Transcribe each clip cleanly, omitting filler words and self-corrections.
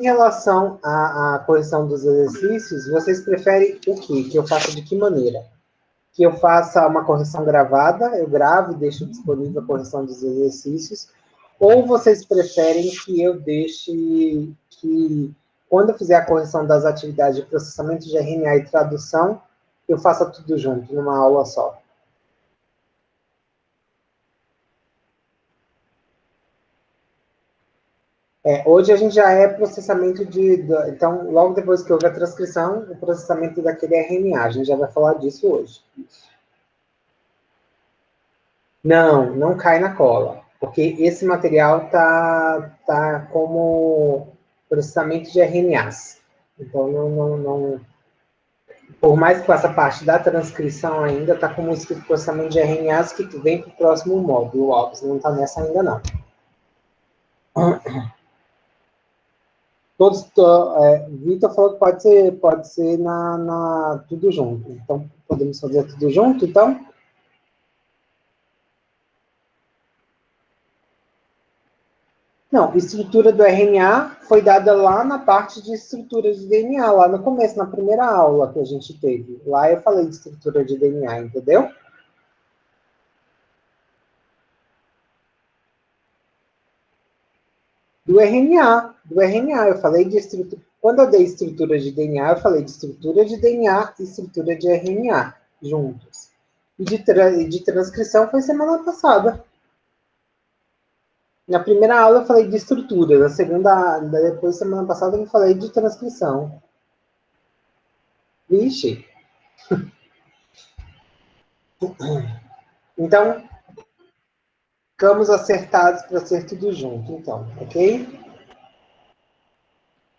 Em relação à correção dos exercícios, vocês preferem o quê? Que eu faça de que maneira? Que eu faça uma correção gravada, eu gravo e deixo disponível a correção dos exercícios, ou vocês preferem que eu deixe que, quando eu fizer a correção das atividades de processamento de RNA e tradução, eu faça tudo junto, numa aula só? Hoje a gente já é processamento Então, logo depois que houve a transcrição, o processamento daquele RNA. A gente já vai falar disso hoje. Não, não cai na cola, porque esse material tá como processamento de RNAs. Então, não, por mais que com essa parte da transcrição ainda, está como escrito processamento de RNAs que vem para o próximo módulo, o OBS, não está nessa ainda não. Vitor falou que pode ser tudo junto. Então, podemos fazer tudo junto, então? Não, estrutura do RNA foi dada lá na parte de estrutura de DNA, lá no começo, na primeira aula que a gente teve. Lá eu falei de estrutura de DNA, entendeu? Do RNA, eu falei de estrutura. Quando eu dei estrutura de DNA, eu falei de estrutura de DNA e estrutura de RNA juntos. E de transcrição foi semana passada. Na primeira aula eu falei de estrutura, na segunda, depois semana passada eu falei de transcrição. Vixe. Então, ficamos acertados para ser tudo junto, então, ok?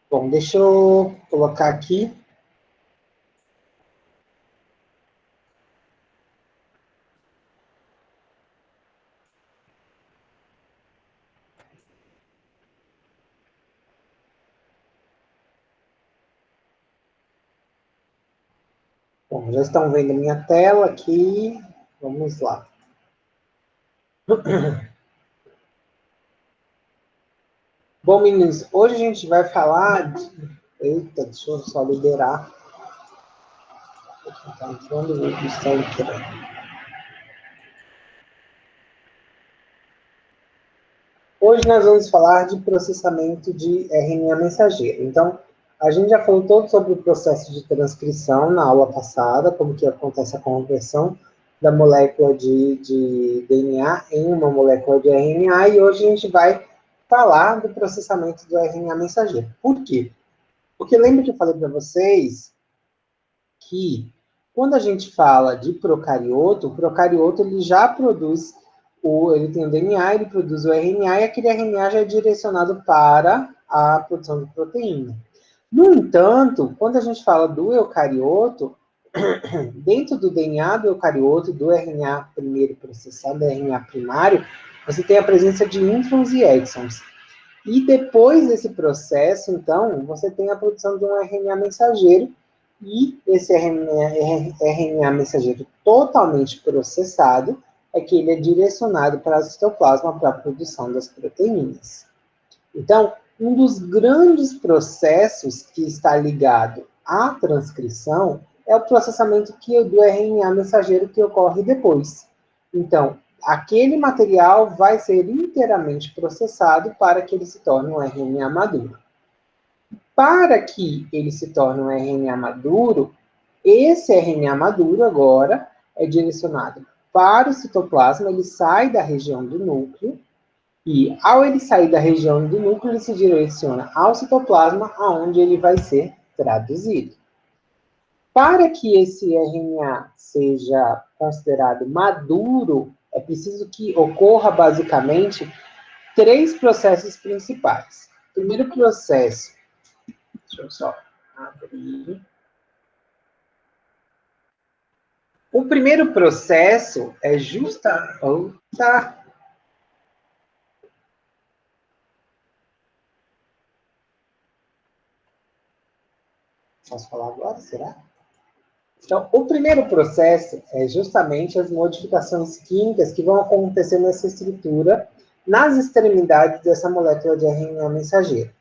Bom, deixa eu colocar aqui. Bom, já estão vendo a minha tela aqui. Vamos lá. Bom, meninos, hoje a gente vai falar de... Eita, deixa eu só liberar. Está entrando, está entrando. Hoje nós vamos falar de processamento de RNA mensageiro. Então, a gente já falou todo sobre o processo de transcrição na aula passada, como que acontece a conversão da molécula de DNA em uma molécula de RNA, e hoje a gente vai falar do processamento do RNA mensageiro. Por quê? Porque lembra que eu falei para vocês que quando a gente fala de procarioto, o procarioto ele já produz ele tem o DNA, ele produz o RNA, e aquele RNA já é direcionado para a produção de proteína. No entanto, quando a gente fala do eucarioto, dentro do DNA do eucarioto, do RNA primeiro processado, do RNA primário, você tem a presença de introns e exons. E depois desse processo, então, você tem a produção de um RNA mensageiro, e esse RNA mensageiro totalmente processado é que ele é direcionado para o citoplasma para a produção das proteínas. Então, um dos grandes processos que está ligado à transcrição é o processamento do RNA mensageiro que ocorre depois. Então, aquele material vai ser inteiramente processado para que ele se torne um RNA maduro. Para que ele se torne um RNA maduro, esse RNA maduro agora é direcionado para o citoplasma, ele sai da região do núcleo, e ao ele sair da região do núcleo, ele se direciona ao citoplasma, aonde ele vai ser traduzido. Para que esse RNA seja considerado maduro, é preciso que ocorra basicamente 3 processos principais. O primeiro processo, deixa eu só abrir. O primeiro processo é Posso falar agora, será? Então, o primeiro processo é justamente as modificações químicas que vão acontecer nessa estrutura, nas extremidades dessa molécula de RNA mensageiro.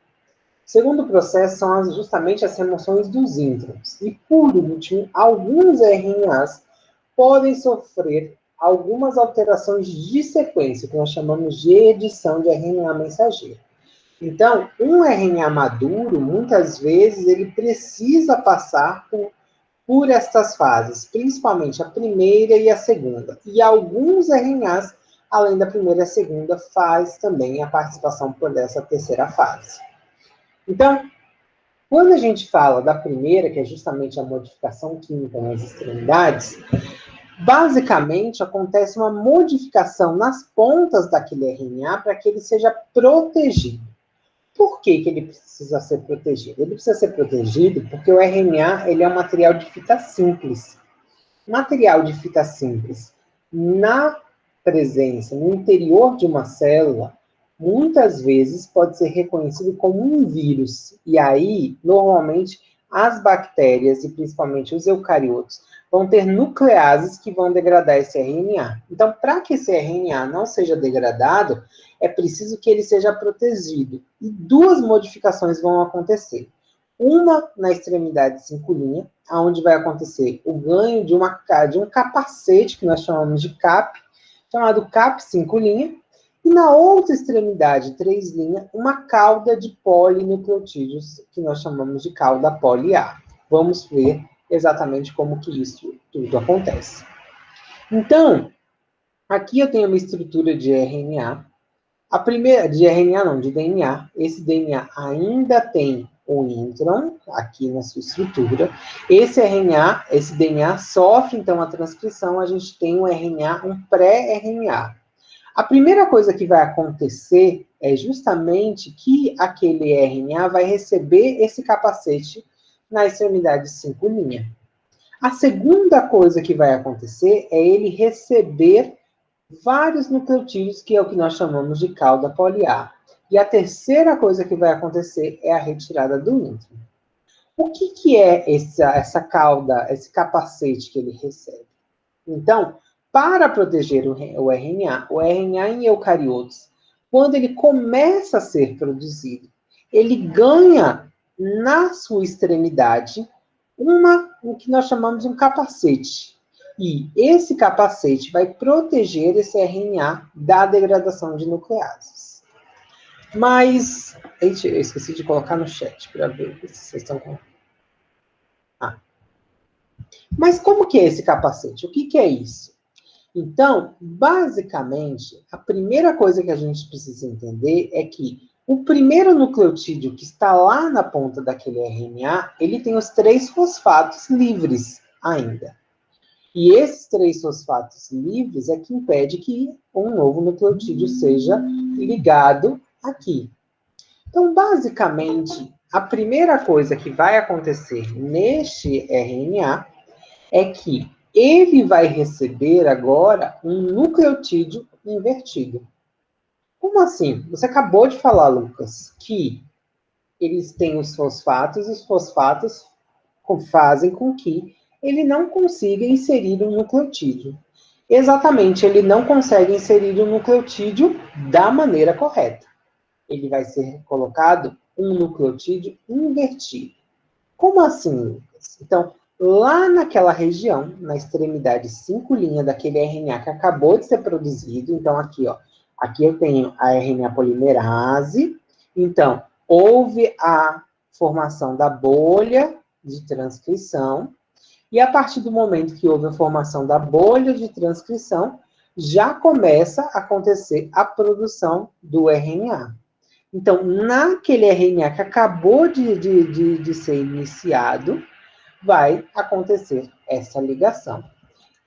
segundo processo são justamente as remoções dos introns. E, por último, alguns RNAs podem sofrer algumas alterações de sequência, que nós chamamos de edição de RNA mensageiro. Então, um RNA maduro, muitas vezes, ele precisa passar por estas fases, principalmente a primeira e a segunda. E alguns RNAs, além da primeira e a segunda, faz também a participação por essa terceira fase. Então, quando a gente fala da primeira, que é justamente a modificação química nas extremidades, basicamente acontece uma modificação nas pontas daquele RNA para que ele seja protegido. Por que ele precisa ser protegido? Ele precisa ser protegido porque o RNA ele é um material de fita simples. Material de fita simples, na presença, no interior de uma célula, muitas vezes pode ser reconhecido como um vírus. E aí, normalmente, as bactérias, e principalmente os eucariotos, vão ter nucleases que vão degradar esse RNA. Então, para que esse RNA não seja degradado, é preciso que ele seja protegido. E duas modificações vão acontecer. Uma na extremidade 5', onde vai acontecer o ganho de um capacete, que nós chamamos de CAP, chamado CAP 5', e na outra extremidade 3', uma cauda de polinucleotídeos, que nós chamamos de cauda poly-A. Vamos ver exatamente como que isso tudo acontece. Então, aqui eu tenho uma estrutura de RNA. A primeira, de RNA não, de DNA. Esse DNA ainda tem o intron aqui na sua estrutura. Esse RNA, esse DNA sofre, então, a transcrição. A gente tem um RNA, um pré-RNA. A primeira coisa que vai acontecer é justamente que aquele RNA vai receber esse capacete na extremidade 5'. A segunda coisa que vai acontecer é ele receber vários nucleotídeos, que é o que nós chamamos de cauda poly-A. E a terceira coisa que vai acontecer é a retirada do intron. O que é essa cauda, esse capacete que ele recebe? Então, para proteger o RNA em eucariotos, quando ele começa a ser produzido, ele ganha na sua extremidade o que nós chamamos de um capacete. E esse capacete vai proteger esse RNA da degradação de nucleases. Mas, eu esqueci de colocar no chat para ver se vocês estão com... Mas como que é esse capacete? O que é isso? Então, basicamente, a primeira coisa que a gente precisa entender é que o primeiro nucleotídeo que está lá na ponta daquele RNA, ele tem os 3 fosfatos livres ainda. E esses 3 fosfatos livres é que impede que um novo nucleotídeo seja ligado aqui. Então, basicamente, a primeira coisa que vai acontecer neste RNA é que ele vai receber agora um nucleotídeo invertido. Como assim? Você acabou de falar, Lucas, que eles têm os fosfatos, e os fosfatos fazem com que ele não consiga inserir um nucleotídeo. Exatamente, ele não consegue inserir um nucleotídeo da maneira correta. Ele vai ser colocado um nucleotídeo invertido. Como assim, Lucas? Então, lá naquela região, na extremidade 5' daquele RNA que acabou de ser produzido, então aqui, ó, aqui eu tenho a RNA polimerase, então, houve a formação da bolha de transcrição, e a partir do momento que houve a formação da bolha de transcrição, já começa a acontecer a produção do RNA. Então, naquele RNA que acabou de ser iniciado, vai acontecer essa ligação.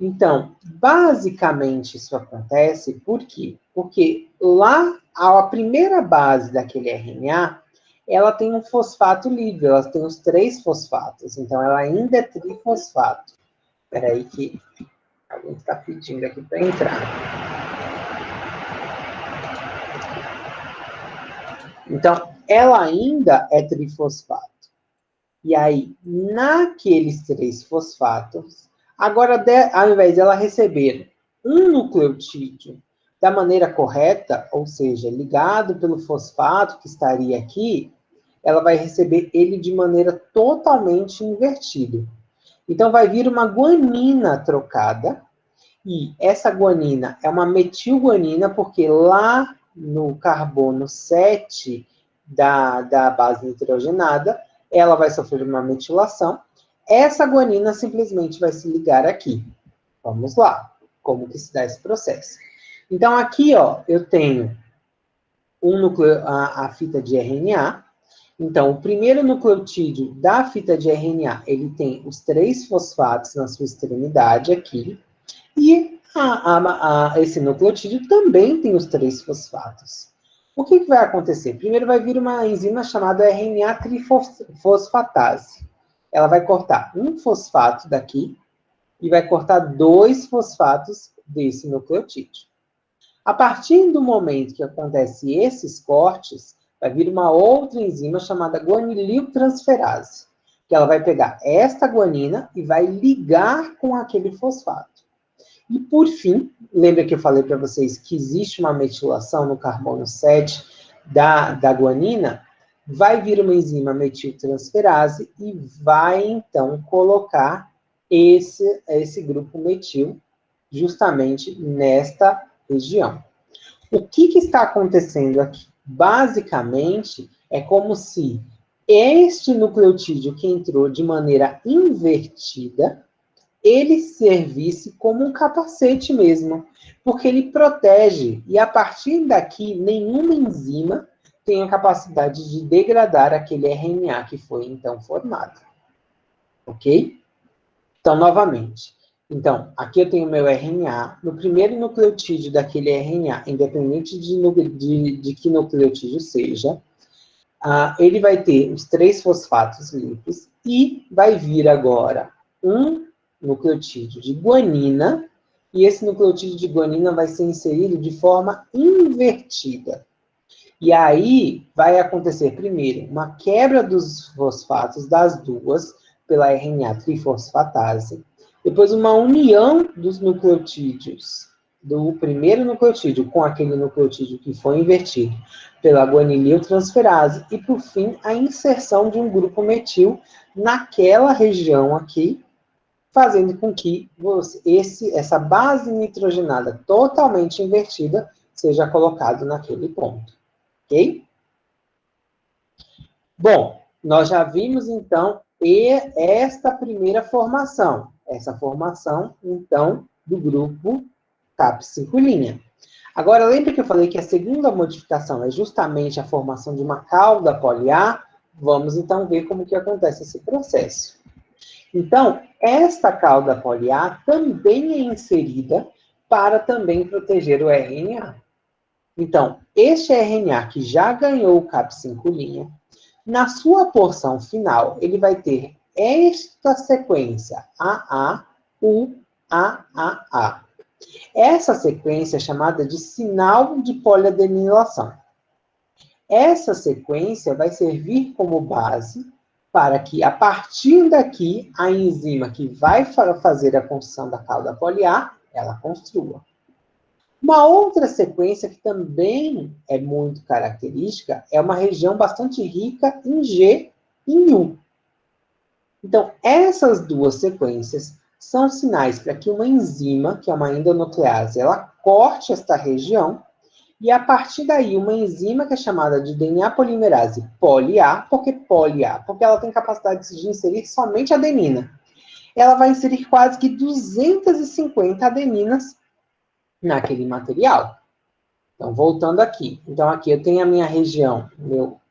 Então, basicamente, isso acontece por quê? Porque lá, a primeira base daquele RNA, ela tem um fosfato livre, ela tem os 3 fosfatos, então ela ainda é trifosfato. Espera aí que alguém está pedindo aqui para entrar. Então, ela ainda é trifosfato. E aí, naqueles 3 fosfatos, agora, ao invés dela receber um nucleotídeo da maneira correta, ou seja, ligado pelo fosfato que estaria aqui, ela vai receber ele de maneira totalmente invertida. Então, vai vir uma guanina trocada, e essa guanina é uma metilguanina, porque lá no carbono 7 da base nitrogenada, ela vai sofrer uma metilação. Essa guanina simplesmente vai se ligar aqui. Vamos lá, como que se dá esse processo. Então, aqui, ó, eu tenho a fita de RNA. Então, o primeiro nucleotídeo da fita de RNA, ele tem os 3 fosfatos na sua extremidade aqui, e esse nucleotídeo também tem os 3 fosfatos. O que vai acontecer? Primeiro vai vir uma enzima chamada RNA trifosfatase. Ela vai cortar um fosfato daqui e vai cortar 2 fosfatos desse nucleotídeo. A partir do momento que acontece esses cortes, vai vir uma outra enzima chamada guanililtransferase, que ela vai pegar esta guanina e vai ligar com aquele fosfato. E, por fim, lembra que eu falei para vocês que existe uma metilação no carbono 7 da guanina? Vai vir uma enzima metiltransferase e vai, então, colocar esse grupo metil justamente nesta região. O que está acontecendo aqui? Basicamente, é como se este nucleotídeo que entrou de maneira invertida, ele servisse como um capacete mesmo, porque ele protege, e a partir daqui, nenhuma enzima tem a capacidade de degradar aquele RNA que foi, então, formado. Ok? Então, novamente. Então, aqui eu tenho o meu RNA. No primeiro nucleotídeo daquele RNA, independente de que nucleotídeo seja, ele vai ter os 3 fosfatos livres e vai vir agora um nucleotídeo de guanina, e esse nucleotídeo de guanina vai ser inserido de forma invertida. E aí vai acontecer primeiro uma quebra dos fosfatos das duas pela RNA trifosfatase, depois uma união dos nucleotídeos do primeiro nucleotídeo com aquele nucleotídeo que foi invertido pela guanililtransferase e, por fim, a inserção de um grupo metil naquela região aqui, fazendo com que essa base nitrogenada totalmente invertida seja colocada naquele ponto. Ok? Bom, nós já vimos, então, esta primeira formação. Essa formação, então, do grupo CAP5'. Agora, lembra que eu falei que a segunda modificação é justamente a formação de uma cauda poliar? Vamos, então, ver como que acontece esse processo. Então, esta cauda poliar também é inserida para também proteger o RNA. Então, este RNA que já ganhou o CAP5', na sua porção final, ele vai ter esta sequência AA, U, A. Essa sequência é chamada de sinal de poliadenilação. Essa sequência vai servir como base para que, a partir daqui, a enzima que vai fazer a construção da cauda poliar, ela construa. Uma outra sequência que também é muito característica é uma região bastante rica em G e em U. Então, essas duas sequências são sinais para que uma enzima, que é uma endonuclease, ela corte esta região, e a partir daí, uma enzima que é chamada de DNA polimerase poly-A, por que poly-A? Porque ela tem capacidade de inserir somente adenina. Ela vai inserir quase que 250 adeninas naquele material. Então, voltando aqui. Então, aqui eu tenho a minha região,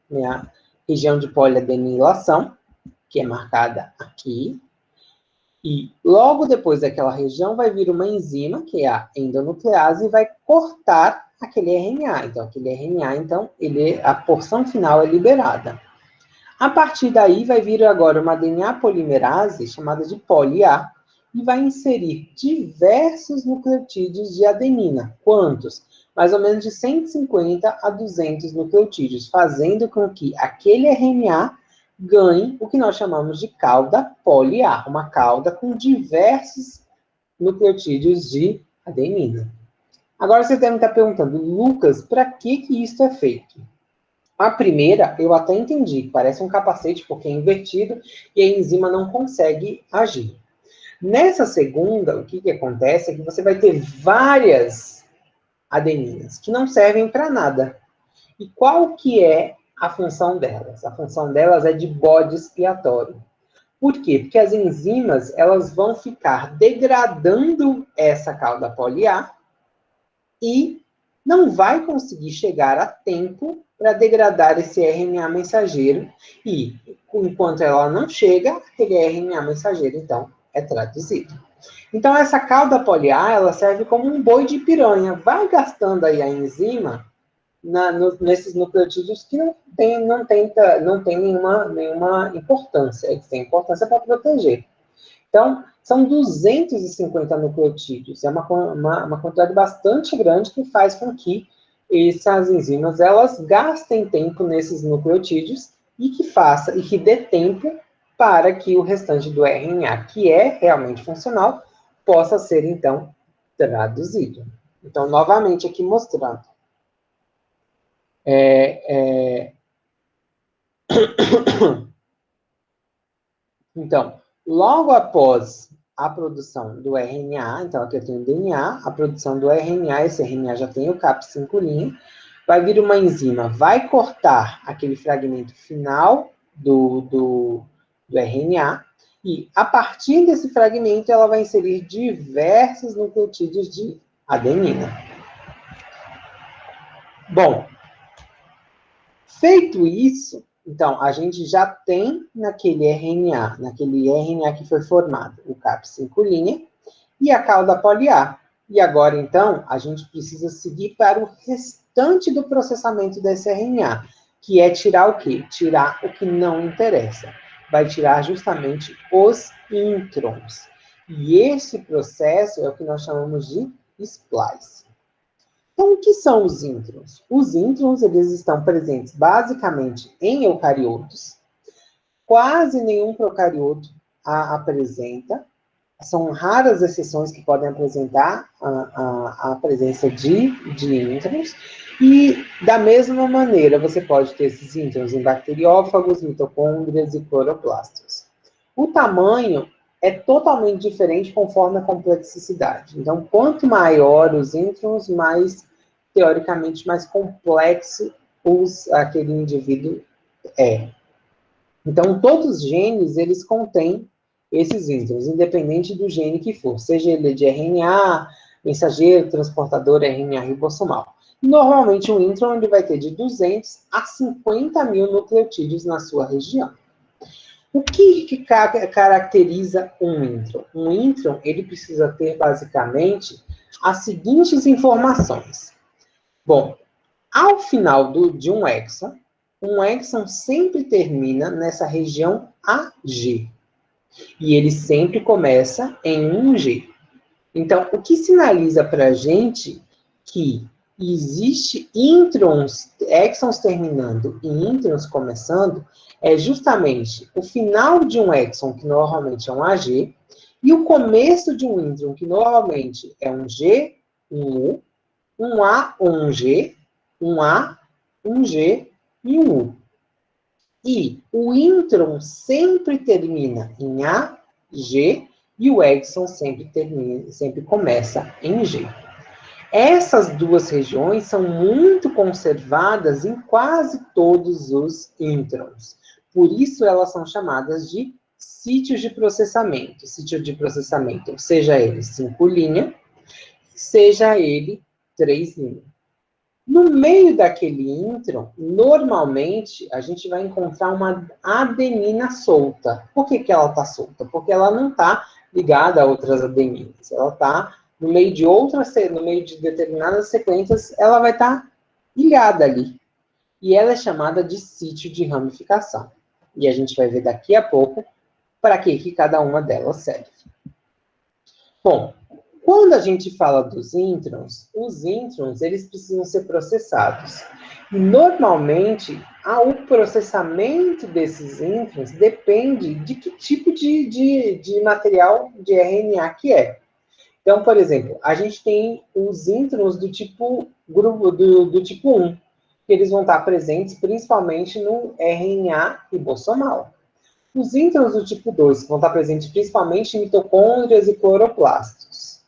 minha região de poliadenilação, que é marcada aqui. E logo depois daquela região vai vir uma enzima, que é a endonuclease, e vai cortar aquele RNA. Então, aquele RNA, então, a porção final é liberada. A partir daí, vai vir agora uma DNA polimerase, chamada de poly-A, e vai inserir diversos nucleotídeos de adenina. Quantos? Mais ou menos de 150 a 200 nucleotídeos, fazendo com que aquele RNA ganhe o que nós chamamos de cauda poly-A, uma cauda com diversos nucleotídeos de adenina. Agora você deve estar perguntando, Lucas, para que isso é feito? A primeira, eu até entendi, parece um capacete porque é invertido e a enzima não consegue agir. Nessa segunda, o que acontece é que você vai ter várias adeninas que não servem para nada. E qual que é a função delas? A função delas é de bode expiatório. Por quê? Porque as enzimas, elas vão ficar degradando essa cauda poli-A e não vai conseguir chegar a tempo para degradar esse RNA mensageiro e, enquanto ela não chega, aquele RNA mensageiro, então, é traduzido. Então, essa cauda poli-A, ela serve como um boi de piranha. Vai gastando aí a enzima nesses nucleotídeos que não tem nenhuma importância. Eles têm importância para proteger. Então, são 250 nucleotídeos. É uma quantidade bastante grande que faz com que essas enzimas elas gastem tempo nesses nucleotídeos e que dê tempo para que o restante do RNA, que é realmente funcional, possa ser, então, traduzido. Então, novamente aqui mostrando. Então, logo após a produção do RNA, então aqui eu tenho o DNA, a produção do RNA, esse RNA já tem o Cap5', vai vir uma enzima, vai cortar aquele fragmento final do RNA, e a partir desse fragmento ela vai inserir diversos nucleotídeos de adenina. Bom, feito isso, então, a gente já tem naquele RNA que foi formado, o Cap5' e a cauda poli-A. E agora, então, a gente precisa seguir para o restante do processamento desse RNA, que é tirar o quê? Tirar o que não interessa. Vai tirar justamente os introns. E esse processo é o que nós chamamos de splice. Então, o que são os introns? Os introns, eles estão presentes basicamente em eucariotos. Quase nenhum procarioto a apresenta. São raras exceções que podem apresentar a presença de introns. E, da mesma maneira, você pode ter esses introns em bacteriófagos, mitocôndrias e cloroplastos. O tamanho é totalmente diferente conforme a complexidade. Então, quanto maior os introns, mais, teoricamente, mais complexo aquele indivíduo é. Então, todos os genes, eles contêm esses introns, independente do gene que for, seja ele de RNA, mensageiro, transportador, RNA ribossomal. Normalmente, um intron ele vai ter de 200 a 50 mil nucleotídeos na sua região. O que caracteriza um intron? Um intron, ele precisa ter, basicamente, as seguintes informações. Bom, ao final de um exon sempre termina nessa região AG. E ele sempre começa em 1G. Então, o que sinaliza para a gente que existe exons terminando e introns começando, é justamente o final de um exon, que normalmente é um AG, e o começo de um intron, que normalmente é um G, um U, um A, um G, um A, um G e um U. E o intron sempre termina em A, G, e o exon sempre começa em G. Essas duas regiões são muito conservadas em quase todos os introns. Por isso, elas são chamadas de sítios de processamento. Sítio de processamento, seja ele 5 linha, seja ele 3 linha. No meio daquele intron, normalmente, a gente vai encontrar uma adenina solta. Por que ela está solta? Porque ela não está ligada a outras adeninas. Ela está no meio de determinadas sequências, ela vai estar ilhada ali. E ela é chamada de sítio de ramificação. E a gente vai ver daqui a pouco para que cada uma delas serve. Bom, quando a gente fala dos introns, os introns, eles precisam ser processados. E, normalmente, o processamento desses introns depende de que tipo de material de RNA que é. Então, por exemplo, a gente tem os introns do tipo 1, que que eles vão estar presentes principalmente no RNA ribossomal. Os introns do tipo 2 vão estar presentes principalmente em mitocôndrias e cloroplastos.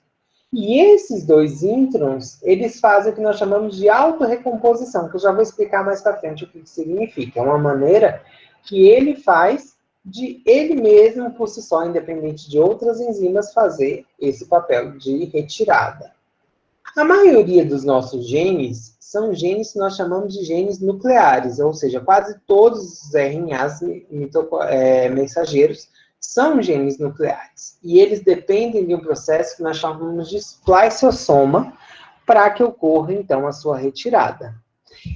E esses dois introns, eles fazem o que nós chamamos de autorrecomposição, que eu já vou explicar mais para frente o que significa. É uma maneira que ele faz de ele mesmo, por si só, independente de outras enzimas, fazer esse papel de retirada. A maioria dos nossos genes são genes que nós chamamos de genes nucleares, ou seja, quase todos os RNAs mensageiros são genes nucleares. E eles dependem de um processo que nós chamamos de spliceossoma para que ocorra, então, a sua retirada.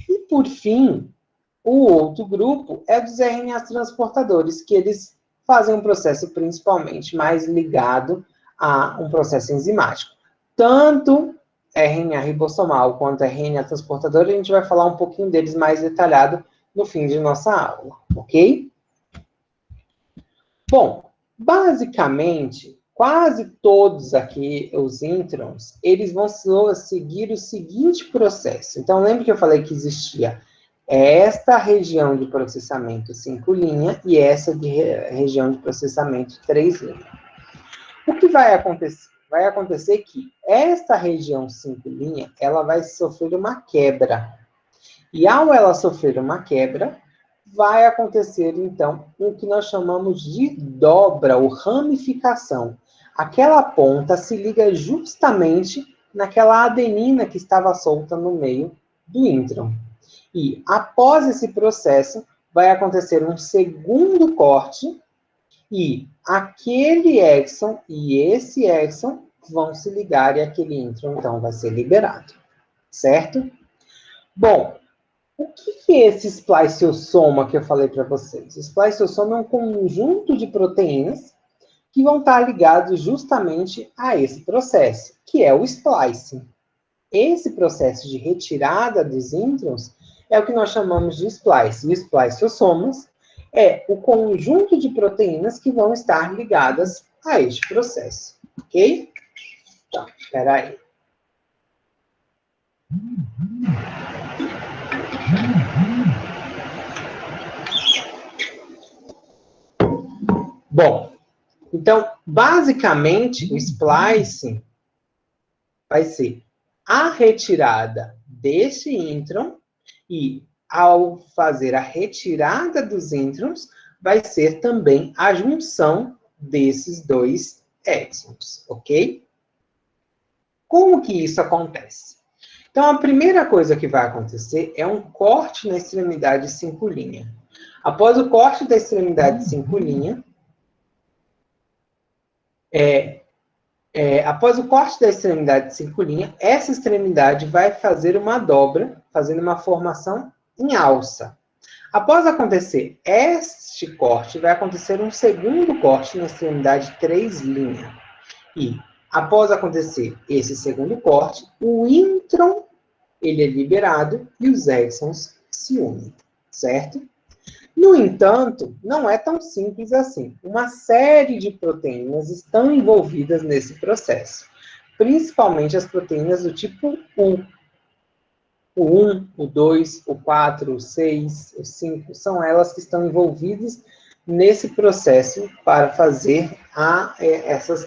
E, por fim, o outro grupo é dos RNAs transportadores, que eles fazem um processo principalmente mais ligado a um processo enzimático. Tanto RNA ribossomal quanto RNA transportador, a gente vai falar um pouquinho deles mais detalhado no fim de nossa aula, ok? Bom, basicamente, quase todos aqui, os introns, eles vão seguir o seguinte processo. Então, lembra que eu falei que existia esta região de processamento 5' e essa região de processamento 3'. O que vai acontecer? Vai acontecer que esta região 5', ela vai sofrer uma quebra. E ao ela sofrer uma quebra, vai acontecer, então, o que nós chamamos de dobra ou ramificação. Aquela ponta se liga justamente naquela adenina que estava solta no meio do intron. E, após esse processo, vai acontecer um segundo corte, e aquele exon e esse exon vão se ligar e aquele intron, então, vai ser liberado. Certo? Bom, o que é esse spliceossoma que eu falei para vocês? O spliceossoma é um conjunto de proteínas que vão estar ligados justamente a esse processo, que é o splicing. Esse processo de retirada dos introns é o que nós chamamos de splice. E spliceossomas é o conjunto de proteínas que vão estar ligadas a este processo. Ok? Então, espera aí. Bom, então, basicamente, o splicing vai ser a retirada desse intron e, ao fazer a retirada dos introns, vai ser também a junção desses dois exons, ok? Como que isso acontece? Então, a primeira coisa que vai acontecer é um corte na extremidade 5'. Após o corte da extremidade 5', após o corte da extremidade 5', essa extremidade vai fazer uma dobra, fazendo uma formação em alça. Após acontecer este corte, vai acontecer um segundo corte na extremidade 3'. E, após acontecer esse segundo corte, o intron ele é liberado e os exons se unem, certo? No entanto, não é tão simples assim. Uma série de proteínas estão envolvidas nesse processo, principalmente as proteínas do tipo 1. O 1, o 2, o 4, o 6, o 5, são elas que estão envolvidas nesse processo para fazer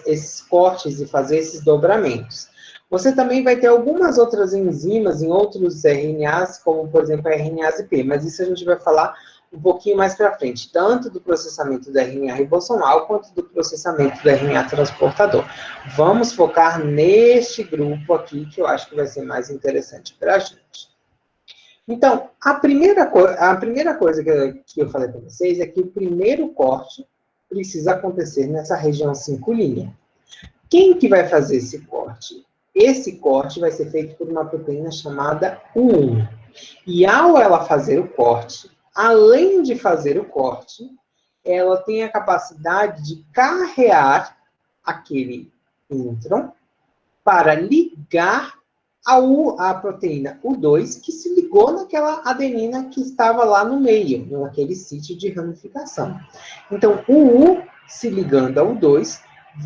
esses cortes e fazer esses dobramentos. Você também vai ter algumas outras enzimas em outros RNAs, como, por exemplo, a RNase P, mas isso a gente vai falar um pouquinho mais para frente, tanto do processamento do RNA ribossomal, quanto do processamento do RNA transportador. Vamos focar neste grupo aqui, que eu acho que vai ser mais interessante para a gente. Então, a primeira coisa que eu falei para vocês é que o primeiro corte precisa acontecer nessa região 5'. Quem que vai fazer esse corte? Esse corte vai ser feito por uma proteína chamada U1. E ao ela fazer o corte, além de fazer o corte, ela tem a capacidade de carrear aquele intron para ligar a proteína U2, que se ligou naquela adenina que estava lá no meio, naquele sítio de ramificação. Então, o U se ligando ao U2,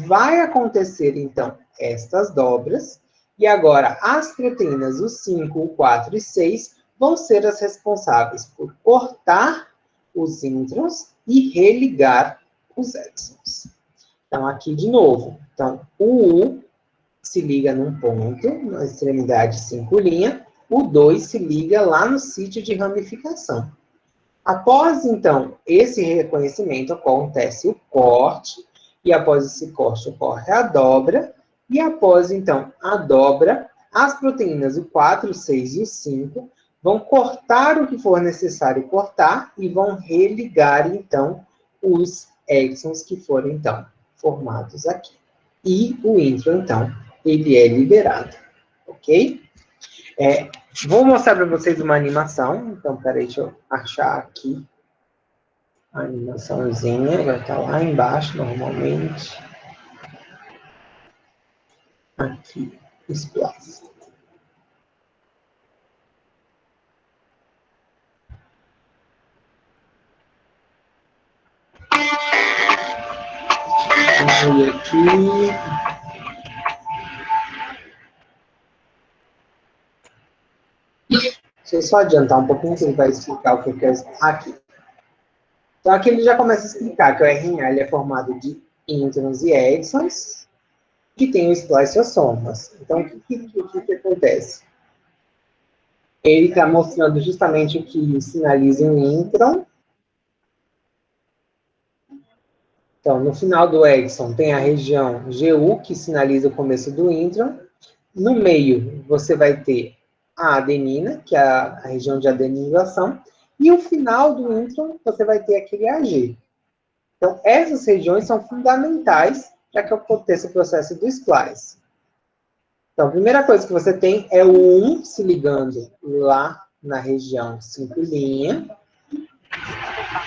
vai acontecer, então, estas dobras, e agora as proteínas, o 5, o 4 e 6, vão ser as responsáveis por cortar os introns e religar os exons. Então, aqui de novo. Então, o U se liga num ponto, na extremidade 5', o 2 se liga lá no sítio de ramificação. Após, então, esse reconhecimento, acontece o corte, e após esse corte ocorre a dobra, e após, então, a dobra, as proteínas, o 4, o 6 e o 5, vão cortar o que for necessário cortar e vão religar, então, os exons que forem, então, formados aqui. E o intron, então, ele é liberado, ok? Vou mostrar para vocês uma animação. Então, peraí, deixa eu achar aqui a animaçãozinha. Vai estar lá embaixo, normalmente. Aqui, Splice. Vamos ver aqui. Deixa eu só adiantar um pouquinho, que ele vai explicar o que eu quero aqui. Então, aqui ele já começa a explicar que o RNA ele é formado de introns e exons, que tem o spliceossomas. Então, o que acontece? Ele está mostrando justamente o que sinaliza um intron. Então, no final do exon tem a região GU, que sinaliza o começo do intron. No meio, você vai ter a adenina, que é a região de adenilação. E o final do intron, você vai ter aquele AG. Então, essas regiões são fundamentais para que aconteça o processo do splice. Então, a primeira coisa que você tem é o 1 se ligando lá na região 5'.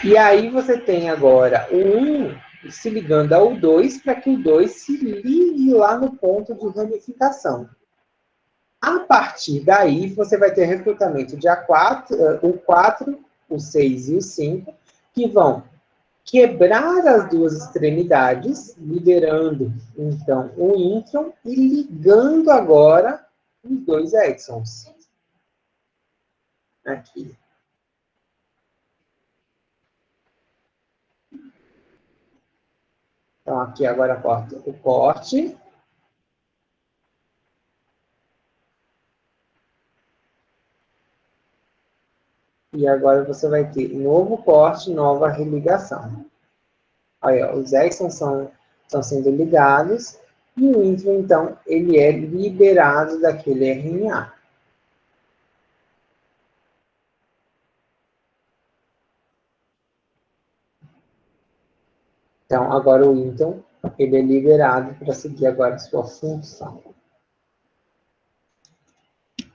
E aí você tem agora o 1 se ligando ao 2 para que o 2 se ligue lá no ponto de ramificação. A partir daí, você vai ter recrutamento de o 4, o 6 e o 5, que vão quebrar as duas extremidades, liberando, então, o intron e ligando agora os dois exons. Aqui. Então, aqui agora corta o corte. E agora você vai ter novo corte, nova religação. Aí, ó, os exons estão sendo ligados e o intron, então, ele é liberado daquele RNA. Então, agora o intron, ele é liberado para seguir agora a sua função.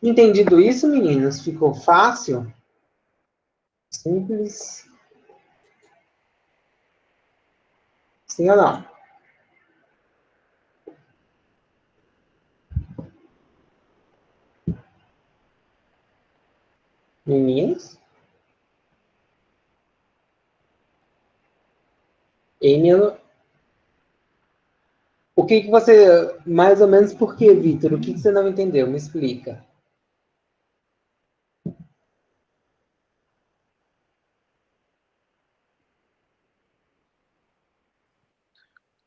Entendido isso, meninos? Ficou fácil? Simples? Sim ou não? Meninos? Emil? O que você... Mais ou menos por quê, Vitor? O que você não entendeu? Me explica.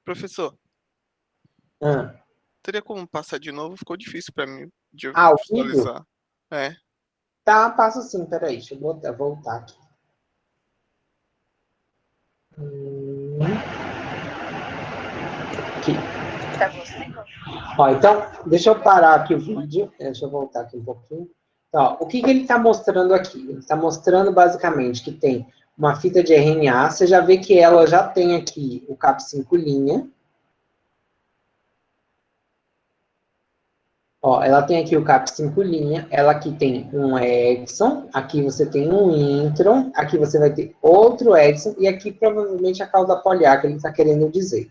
Professor, Ah, teria como passar de novo? Ficou difícil para mim de o vídeo? visualizar. É. Tá, passo sim, peraí, deixa eu voltar aqui. Aqui. Ó, então, deixa eu parar aqui o vídeo, deixa eu voltar aqui um pouquinho. Então, ó, o que ele está mostrando aqui? Ele está mostrando, basicamente, que tem uma fita de RNA, você já vê que ela já tem aqui o Cap5'. Ó, ela tem aqui o Cap5', ela aqui tem um exon, aqui você tem um intron, aqui você vai ter outro exon, e aqui provavelmente a cauda poliar que ele está querendo dizer.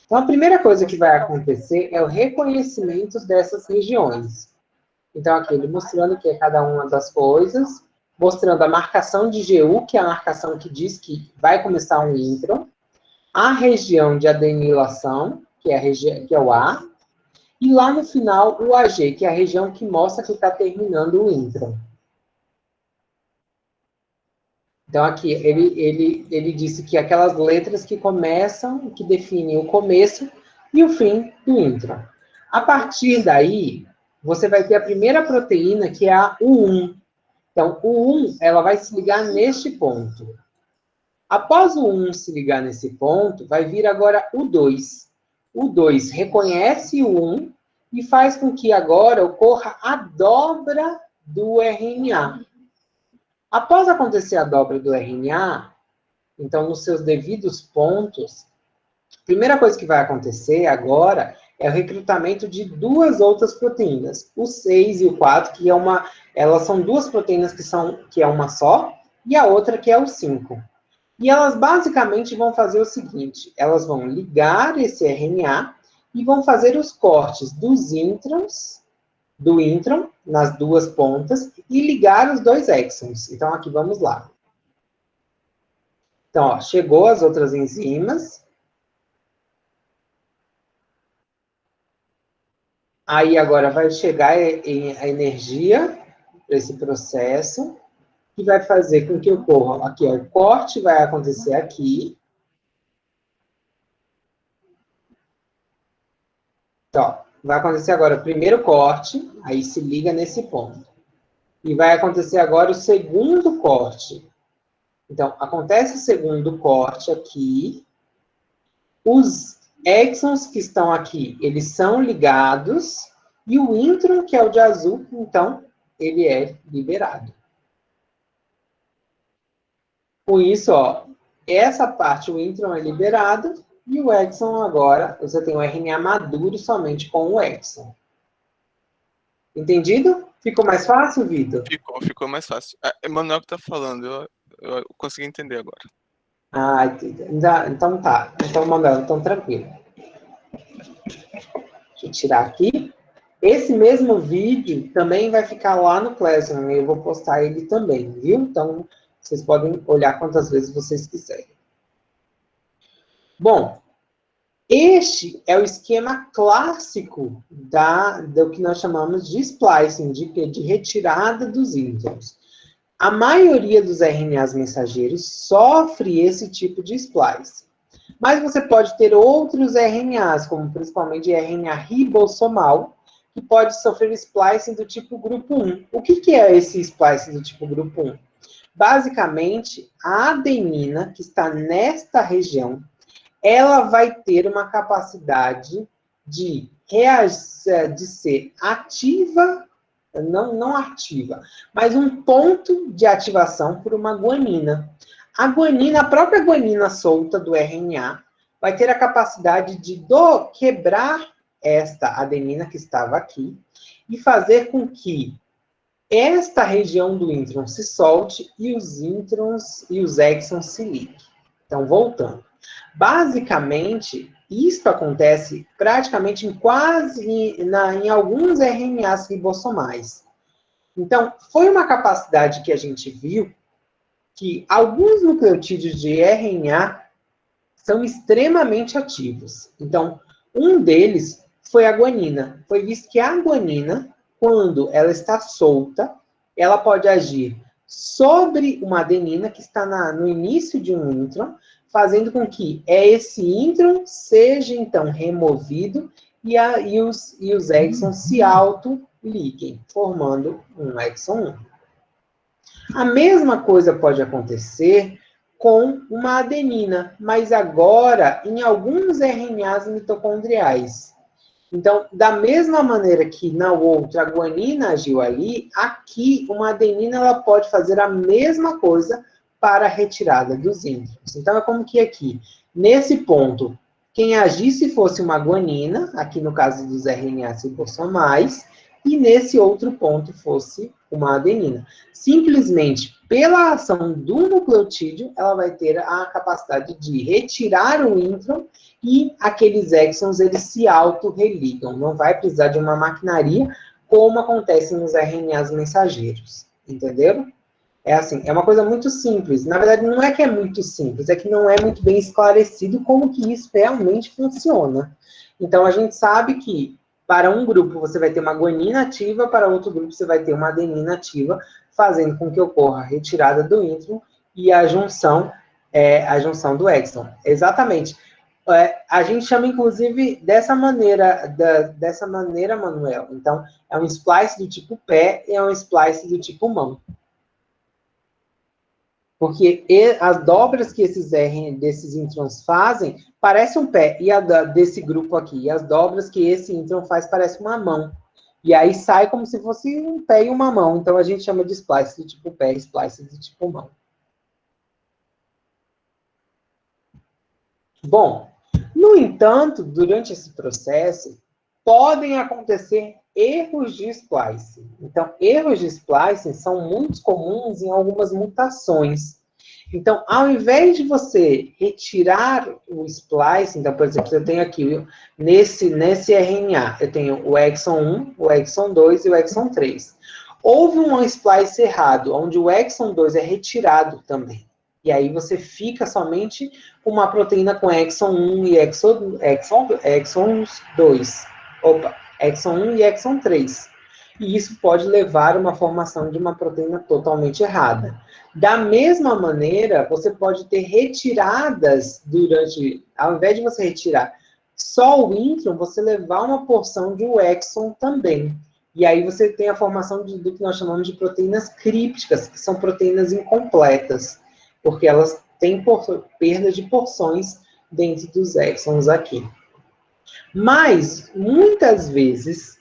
Então, a primeira coisa que vai acontecer é o reconhecimento dessas regiões. Então, aqui ele mostrando que é cada uma das coisas, mostrando a marcação de GU, que é a marcação que diz que vai começar um intron, a região de adenilação, que é o A, e lá no final o AG, que é a região que mostra que está terminando o intron. Então, aqui, ele disse que aquelas letras que começam, que definem o começo e o fim do intron. A partir daí, você vai ter a primeira proteína, que é a U1. Então, o 1, ela vai se ligar neste ponto. Após o 1 se ligar nesse ponto, vai vir agora o 2. O 2 reconhece o 1 e faz com que agora ocorra a dobra do RNA. Após acontecer a dobra do RNA, então, nos seus devidos pontos, a primeira coisa que vai acontecer agora é o recrutamento de duas outras proteínas, o 6 e o 4, que elas são duas proteínas que é uma só, e a outra que é o 5. E elas basicamente vão fazer o seguinte, elas vão ligar esse RNA e vão fazer os cortes dos introns, do intron, nas duas pontas, e ligar os dois exons. Então, aqui vamos lá. Então, ó, chegou as outras enzimas. Aí, agora, vai chegar a energia para esse processo, que vai fazer com que ocorra, aqui, ó, o corte vai acontecer aqui. Então, vai acontecer agora o primeiro corte, aí se liga nesse ponto. E vai acontecer agora o segundo corte. Então, acontece o segundo corte aqui. Os exons que estão aqui, eles são ligados. E o intron, que é o de azul, então, ele é liberado. Com isso, ó, essa parte, o intron é liberado. E o exon agora, você tem o RNA maduro somente com o exon. Entendido? Ficou mais fácil, Vitor? Ficou mais fácil. É Manuel que tá falando, eu consegui entender agora. Ah, então tá. Então, Manuel, então tranquilo. Deixa eu tirar aqui. Esse mesmo vídeo também vai ficar lá no Classroom. Eu vou postar ele também, viu? Então, vocês podem olhar quantas vezes vocês quiserem. Bom, este é o esquema clássico do que nós chamamos de splicing, de retirada dos introns. A maioria dos RNAs mensageiros sofre esse tipo de splice. Mas você pode ter outros RNAs, como principalmente RNA ribossomal, que pode sofrer splicing do tipo grupo 1. O que é esse splicing do tipo grupo 1? Basicamente, a adenina, que está nesta região, ela vai ter uma capacidade de ser ativa, não ativa, mas um ponto de ativação por uma guanina. A própria guanina solta do RNA, vai ter a capacidade de quebrar esta adenina que estava aqui e fazer com que esta região do intron se solte e os introns e os exons se liguem. Então, voltando. Basicamente, isso acontece praticamente em alguns RNAs ribossomais. Então, foi uma capacidade que a gente viu que alguns nucleotídeos de RNA são extremamente ativos. Então, um deles foi a guanina. Foi visto que a guanina, quando ela está solta, ela pode agir sobre uma adenina que está no início de um intron, fazendo com que esse intron seja, então, removido e os exons se auto-liguem, formando um exon 1. A mesma coisa pode acontecer com uma adenina, mas agora em alguns RNAs mitocondriais. Então, da mesma maneira que na outra a guanina agiu ali, aqui uma adenina ela pode fazer a mesma coisa para a retirada dos introns. Então, é como que aqui, nesse ponto, quem agisse fosse uma guanina, aqui no caso dos RNAs ribossomais, e nesse outro ponto fosse uma adenina. Simplesmente, pela ação do nucleotídeo, ela vai ter a capacidade de retirar o intron e aqueles exons, eles se auto-religam. Não vai precisar de uma maquinaria, como acontece nos RNAs mensageiros. Entenderam? É assim, é uma coisa muito simples. Na verdade, não é que é muito simples, é que não é muito bem esclarecido como que isso realmente funciona. Então, a gente sabe que para um grupo você vai ter uma guanina ativa, para outro grupo você vai ter uma adenina ativa, fazendo com que ocorra a retirada do intron e a junção do exon. Exatamente. A gente chama, inclusive, dessa maneira, Manuel. Então, é um splice do tipo pé e é um splice do tipo mão. Porque as dobras que desses introns fazem, parece um pé, e desse grupo aqui. E as dobras que esse intron faz, parece uma mão. E aí sai como se fosse um pé e uma mão. Então, a gente chama de splice do tipo pé, splice do tipo mão. Bom, no entanto, durante esse processo, podem acontecer erros de splicing. Então, erros de splicing são muito comuns em algumas mutações. Então, ao invés de você retirar o splicing, então, por exemplo, eu tenho aqui, nesse RNA, eu tenho o exon 1, o exon 2 e o exon 3. Houve um splice errado, onde o exon 2 é retirado também. E aí você fica somente com uma proteína com exon 1 e exon 2. Opa, exon 1 e exon 3. E isso pode levar a uma formação de uma proteína totalmente errada. Da mesma maneira, você pode ter retiradas ao invés de você retirar só o intron, você levar uma porção de um exon também. E aí você tem a formação do que nós chamamos de proteínas crípticas, que são proteínas incompletas, porque elas têm perda de porções dentro dos exons aqui. Mas, muitas vezes,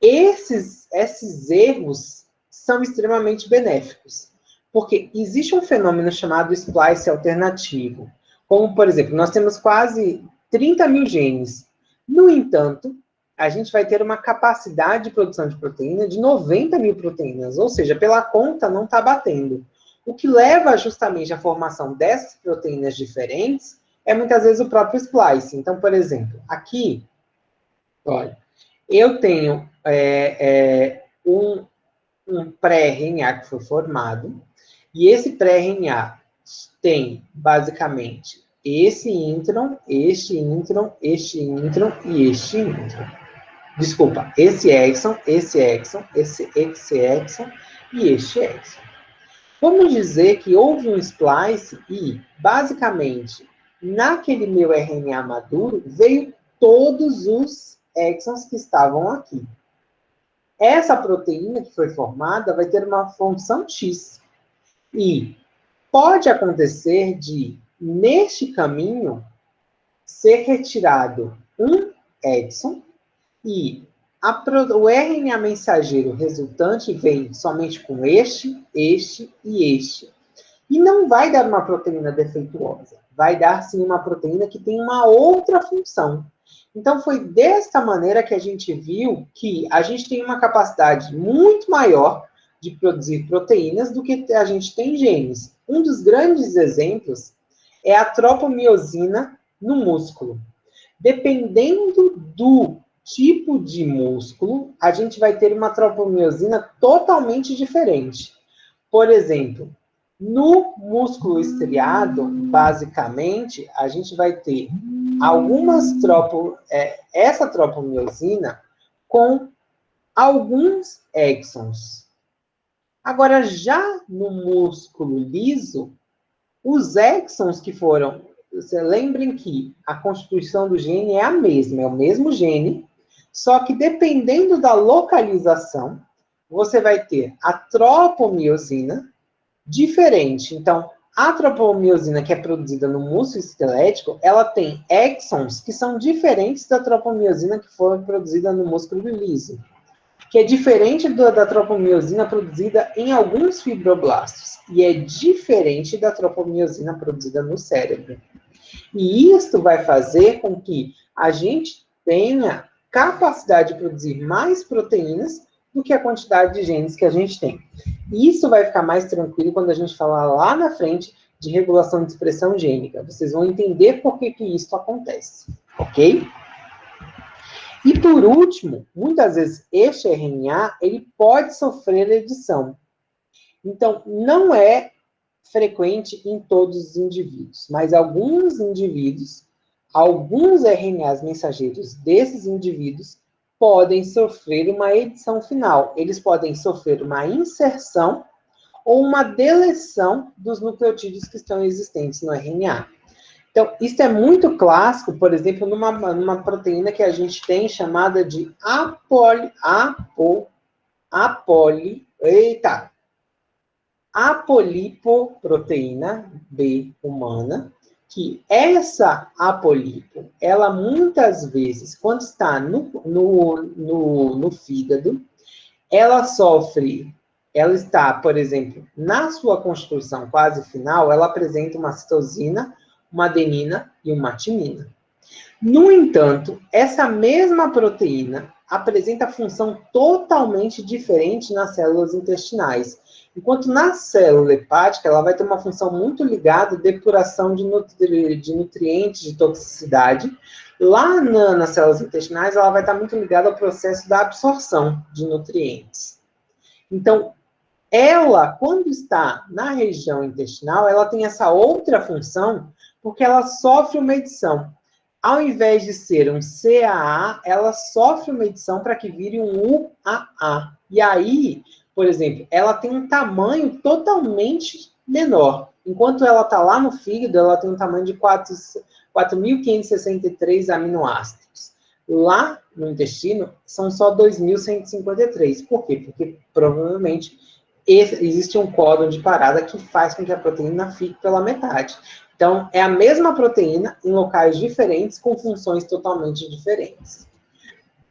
esses erros são extremamente benéficos. Porque existe um fenômeno chamado splice alternativo. Como, por exemplo, nós temos quase 30 mil genes. No entanto, a gente vai ter uma capacidade de produção de proteína de 90 mil proteínas. Ou seja, pela conta não está batendo. O que leva justamente à formação dessas proteínas diferentes é muitas vezes o próprio splice. Então, por exemplo, aqui, olha, eu tenho um pré-RNA que foi formado, e esse pré-RNA tem, basicamente, esse intron, este intron, este intron e este intron. Desculpa, esse exon, esse exon, esse exon e este exon. Vamos dizer que houve um splice e, basicamente, naquele meu RNA maduro, veio todos os exons que estavam aqui. Essa proteína que foi formada vai ter uma função X. E pode acontecer de, neste caminho, ser retirado um exon e o RNA mensageiro resultante vem somente com este e este. E não vai dar uma proteína defeituosa. Vai dar, sim, uma proteína que tem uma outra função. Então, foi desta maneira que a gente viu que a gente tem uma capacidade muito maior de produzir proteínas do que a gente tem genes. Um dos grandes exemplos é a tropomiosina no músculo. Dependendo do tipo de músculo, a gente vai ter uma tropomiosina totalmente diferente. Por exemplo, no músculo estriado, basicamente, a gente vai ter essa tropomiosina com alguns exons. Agora, já no músculo liso, os exons que foram... Lembrem que a constituição do gene é a mesma, é o mesmo gene, só que dependendo da localização, você vai ter a tropomiosina diferente. Então, a tropomiosina que é produzida no músculo esquelético, ela tem exons que são diferentes da tropomiosina que foi produzida no músculo liso, que é diferente da tropomiosina produzida em alguns fibroblastos, e é diferente da tropomiosina produzida no cérebro. E isso vai fazer com que a gente tenha capacidade de produzir mais proteínas do que a quantidade de genes que a gente tem. Isso vai ficar mais tranquilo quando a gente falar lá na frente de regulação de expressão gênica. Vocês vão entender por que isso acontece, ok? E por último, muitas vezes este RNA ele pode sofrer edição. Então, não é frequente em todos os indivíduos, mas alguns indivíduos, alguns RNAs mensageiros desses indivíduos podem sofrer uma edição final. Eles podem sofrer uma inserção ou uma deleção dos nucleotídeos que estão existentes no RNA. Então, isso é muito clássico, por exemplo, numa proteína que a gente tem chamada de apolipoproteína B humana, que essa apolipo, ela muitas vezes, quando está no fígado, ela está, por exemplo, na sua constituição quase final, ela apresenta uma citosina, uma adenina e uma timina. No entanto, essa mesma proteína apresenta função totalmente diferente nas células intestinais. Enquanto na célula hepática, ela vai ter uma função muito ligada à depuração de nutrientes, de toxicidade. Lá nas células intestinais, ela vai estar muito ligada ao processo da absorção de nutrientes. Então, ela, quando está na região intestinal, ela tem essa outra função, porque ela sofre uma edição. Ao invés de ser um CAA, ela sofre uma edição para que vire um UAA. E aí, por exemplo, ela tem um tamanho totalmente menor. Enquanto ela está lá no fígado, ela tem um tamanho de 4.563 aminoácidos. Lá no intestino, são só 2.153. Por quê? Porque provavelmente existe um códon de parada que faz com que a proteína fique pela metade. Então, é a mesma proteína em locais diferentes, com funções totalmente diferentes.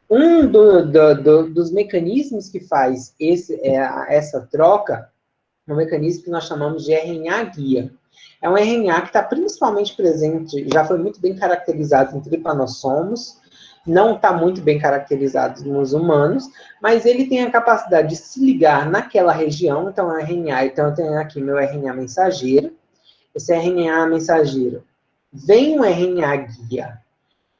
Um dos mecanismos que faz essa troca é um mecanismo que nós chamamos de RNA-guia. É um RNA que está principalmente presente, já foi muito bem caracterizado em tripanossomos, não está muito bem caracterizado nos humanos, mas ele tem a capacidade de se ligar naquela região, então é RNA, então eu tenho aqui meu RNA mensageiro, esse RNA mensageiro vem um RNA guia,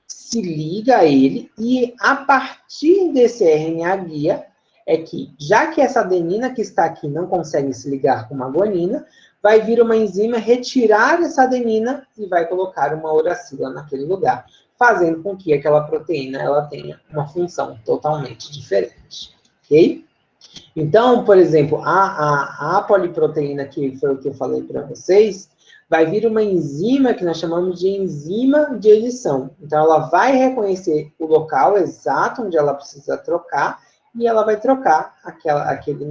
se liga a ele, e a partir desse RNA guia é que, já que essa adenina que está aqui não consegue se ligar com uma guanina, vai vir uma enzima retirar essa adenina e vai colocar uma uracila naquele lugar, fazendo com que aquela proteína ela tenha uma função totalmente diferente, ok? Então, por exemplo, a poliproteína, que foi o que eu falei para vocês, vai vir uma enzima que nós chamamos de enzima de edição. Então, ela vai reconhecer o local exato onde ela precisa trocar e ela vai trocar aquele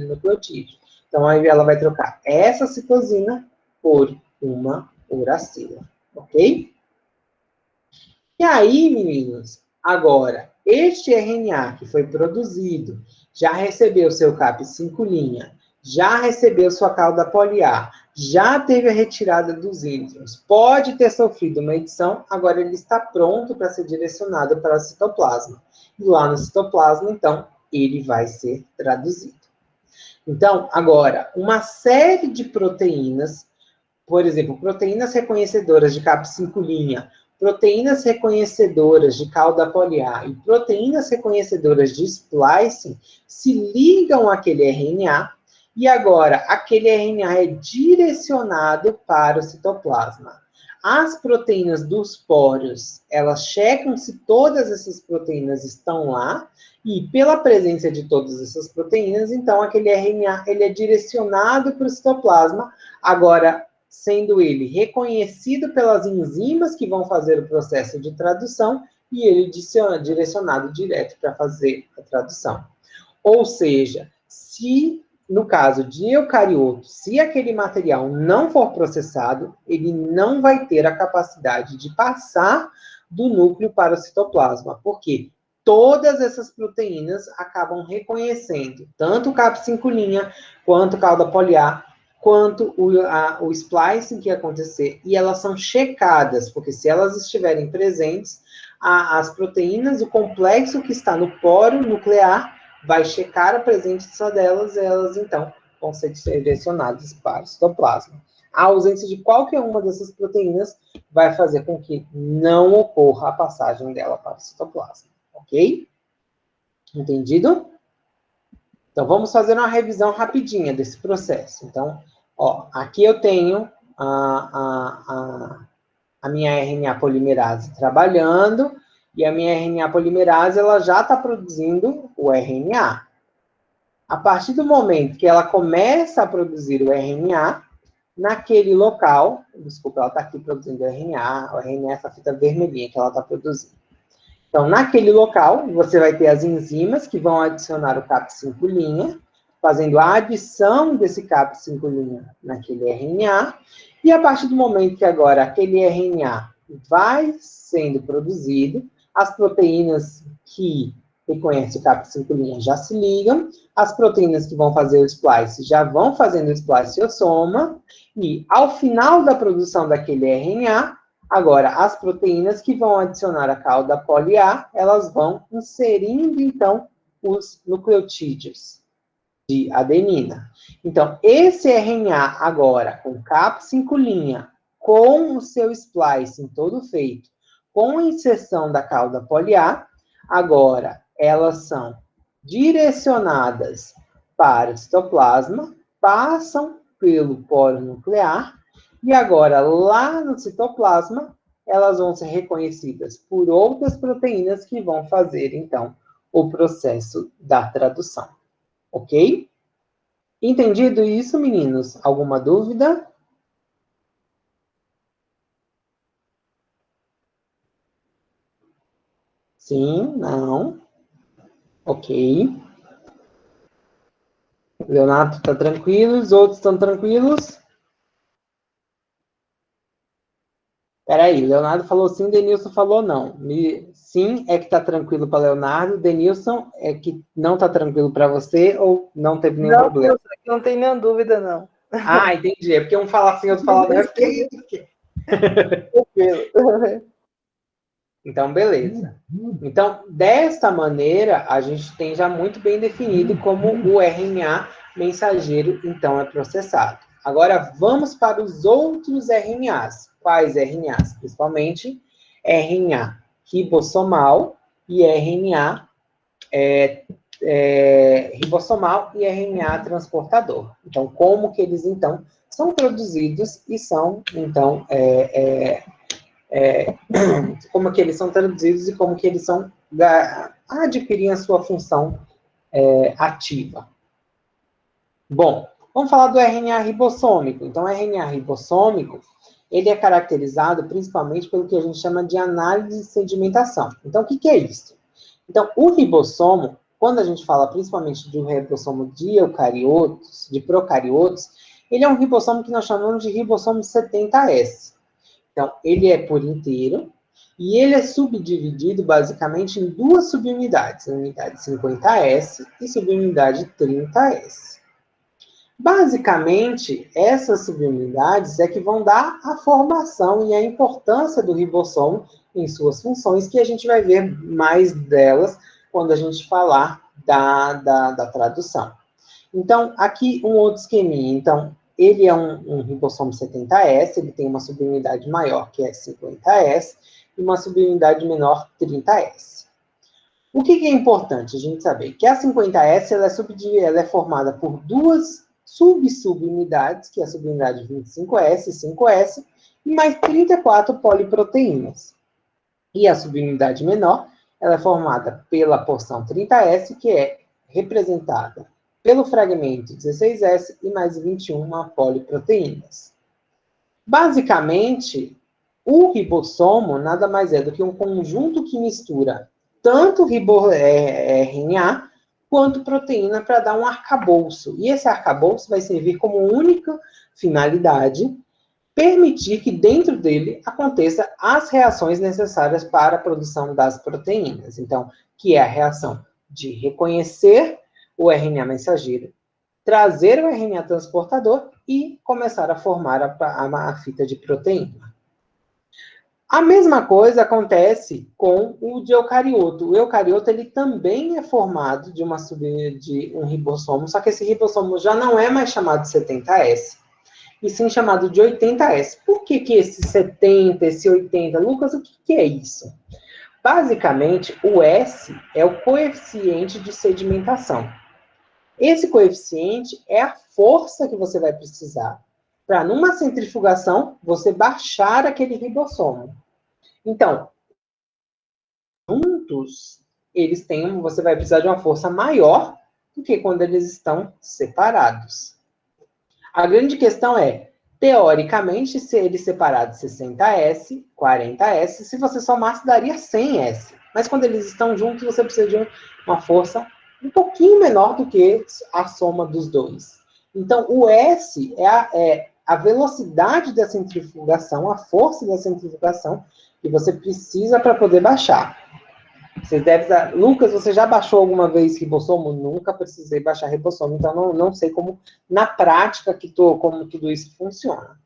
nucleotídeo. Então, aí ela vai trocar essa citosina por uma uracila, ok? E aí, meninos, agora, este RNA que foi produzido, já recebeu seu CAP5', já recebeu sua cauda poliar, já teve a retirada dos íntrons, pode ter sofrido uma edição, agora ele está pronto para ser direcionado para o citoplasma. E lá no citoplasma, então, ele vai ser traduzido. Então, agora, uma série de proteínas, por exemplo, proteínas reconhecedoras de CAP5', proteínas reconhecedoras de cauda poliar e proteínas reconhecedoras de splicing se ligam àquele RNA e agora aquele RNA é direcionado para o citoplasma. As proteínas dos poros, elas checam se todas essas proteínas estão lá e pela presença de todas essas proteínas, então aquele RNA ele é direcionado para o citoplasma, agora sendo ele reconhecido pelas enzimas que vão fazer o processo de tradução e ele direcionado direto para fazer a tradução. Ou seja, se no caso de eucarioto, se aquele material não for processado, ele não vai ter a capacidade de passar do núcleo para o citoplasma. Por quê? Todas essas proteínas acabam reconhecendo tanto o CAP5', quanto o cauda poliar, quanto o splicing que ia acontecer, e elas são checadas, porque se elas estiverem presentes, as proteínas, o complexo que está no poro nuclear, vai checar a presença delas, e elas, então, vão ser direcionadas para o citoplasma. A ausência de qualquer uma dessas proteínas vai fazer com que não ocorra a passagem dela para o citoplasma, ok? Entendido? Então, vamos fazer uma revisão rapidinha desse processo. Então, ó, aqui eu tenho a minha RNA polimerase trabalhando, e a minha RNA polimerase ela já está produzindo o RNA. A partir do momento que ela começa a produzir o RNA, naquele local, desculpa, ela está aqui produzindo o RNA é essa fita vermelhinha que ela está produzindo. Então, naquele local, você vai ter as enzimas que vão adicionar o CAP5', fazendo a adição desse CAP5' naquele RNA, e a partir do momento que agora aquele RNA vai sendo produzido, as proteínas que reconhecem o CAP5' já se ligam, as proteínas que vão fazer o splice já vão fazendo o spliceosoma, e ao final da produção daquele RNA, agora, as proteínas que vão adicionar a cauda poli-A, elas vão inserindo, então, os nucleotídeos de adenina. Então, esse RNA agora, com CAP5', com o seu splicing todo feito, com a inserção da cauda poli-A, agora, elas são direcionadas para o citoplasma, passam pelo poro nuclear, e agora, lá no citoplasma, elas vão ser reconhecidas por outras proteínas que vão fazer, então, o processo da tradução. Ok? Entendido isso, meninos? Alguma dúvida? Sim? Não? Ok. Leonardo está tranquilo? Os outros estão tranquilos? Peraí, Leonardo falou sim, Denilson falou não. Sim é que está tranquilo para Leonardo, Denilson é que não está tranquilo para você ou não teve nenhum problema? Não tem nenhuma dúvida, não. Ah, entendi. É porque um fala assim, outro fala não. Eu fiquei... Então, beleza. Então, desta maneira, a gente tem já muito bem definido como o RNA mensageiro, então, é processado. Agora, vamos para os outros RNAs. Quais RNAs? Principalmente, RNA ribossomal e RNA ribossomal e RNA transportador. Então, como que eles, então, são produzidos e são, então, como que eles são traduzidos e como que eles são adquirem a sua função ativa. Bom, vamos falar do RNA ribossômico. Então, o RNA ribossômico, ele é caracterizado principalmente pelo que a gente chama de análise de sedimentação. Então, o que é isso? Então, o ribossomo, quando a gente fala principalmente de um ribossomo de eucariotos, de procariotos, ele é um ribossomo que nós chamamos de ribossomo 70S. Então, ele é por inteiro, e ele é subdividido basicamente em duas subunidades, a unidade 50S e subunidade 30S. Basicamente, essas subunidades é que vão dar a formação e a importância do ribossomo em suas funções, que a gente vai ver mais delas quando a gente falar da tradução. Então, aqui um outro esqueminha. Então, ele é um ribossomo 70S, ele tem uma subunidade maior, que é 50S, e uma subunidade menor, 30S. O que é importante a gente saber? Que a 50S ela é formada por duas subunidades, que é a subunidade 25S e 5S, e mais 34 poliproteínas. E a subunidade menor, ela é formada pela porção 30S, que é representada pelo fragmento 16S e mais 21 poliproteínas. Basicamente, o ribossomo nada mais é do que um conjunto que mistura tanto RNA quanto proteína para dar um arcabouço. E esse arcabouço vai servir como única finalidade permitir que dentro dele aconteça as reações necessárias para a produção das proteínas. Então, que é a reação de reconhecer o RNA mensageiro, trazer o RNA transportador e começar a formar a fita de proteína. A mesma coisa acontece com o de eucarioto. O eucarioto ele também é formado de um ribossomo, só que esse ribossomo já não é mais chamado de 70S, e sim chamado de 80S. Por que esse 70, esse 80? Lucas, o que é isso? Basicamente, o S é o coeficiente de sedimentação. Esse coeficiente é a força que você vai precisar para, numa centrifugação, você baixar aquele ribossomo. Então, juntos, você vai precisar de uma força maior do que quando eles estão separados. A grande questão é, teoricamente, se eles separados 60S, 40S, se você somasse, daria 100S. Mas quando eles estão juntos, você precisa de uma força um pouquinho menor do que a soma dos dois. Então, o S é a velocidade da centrifugação, a força da centrifugação que você precisa para poder baixar. Você deve... Lucas, você já baixou alguma vez ribossomo? Nunca precisei baixar ribossomo, então não sei como, na prática, como tudo isso funciona.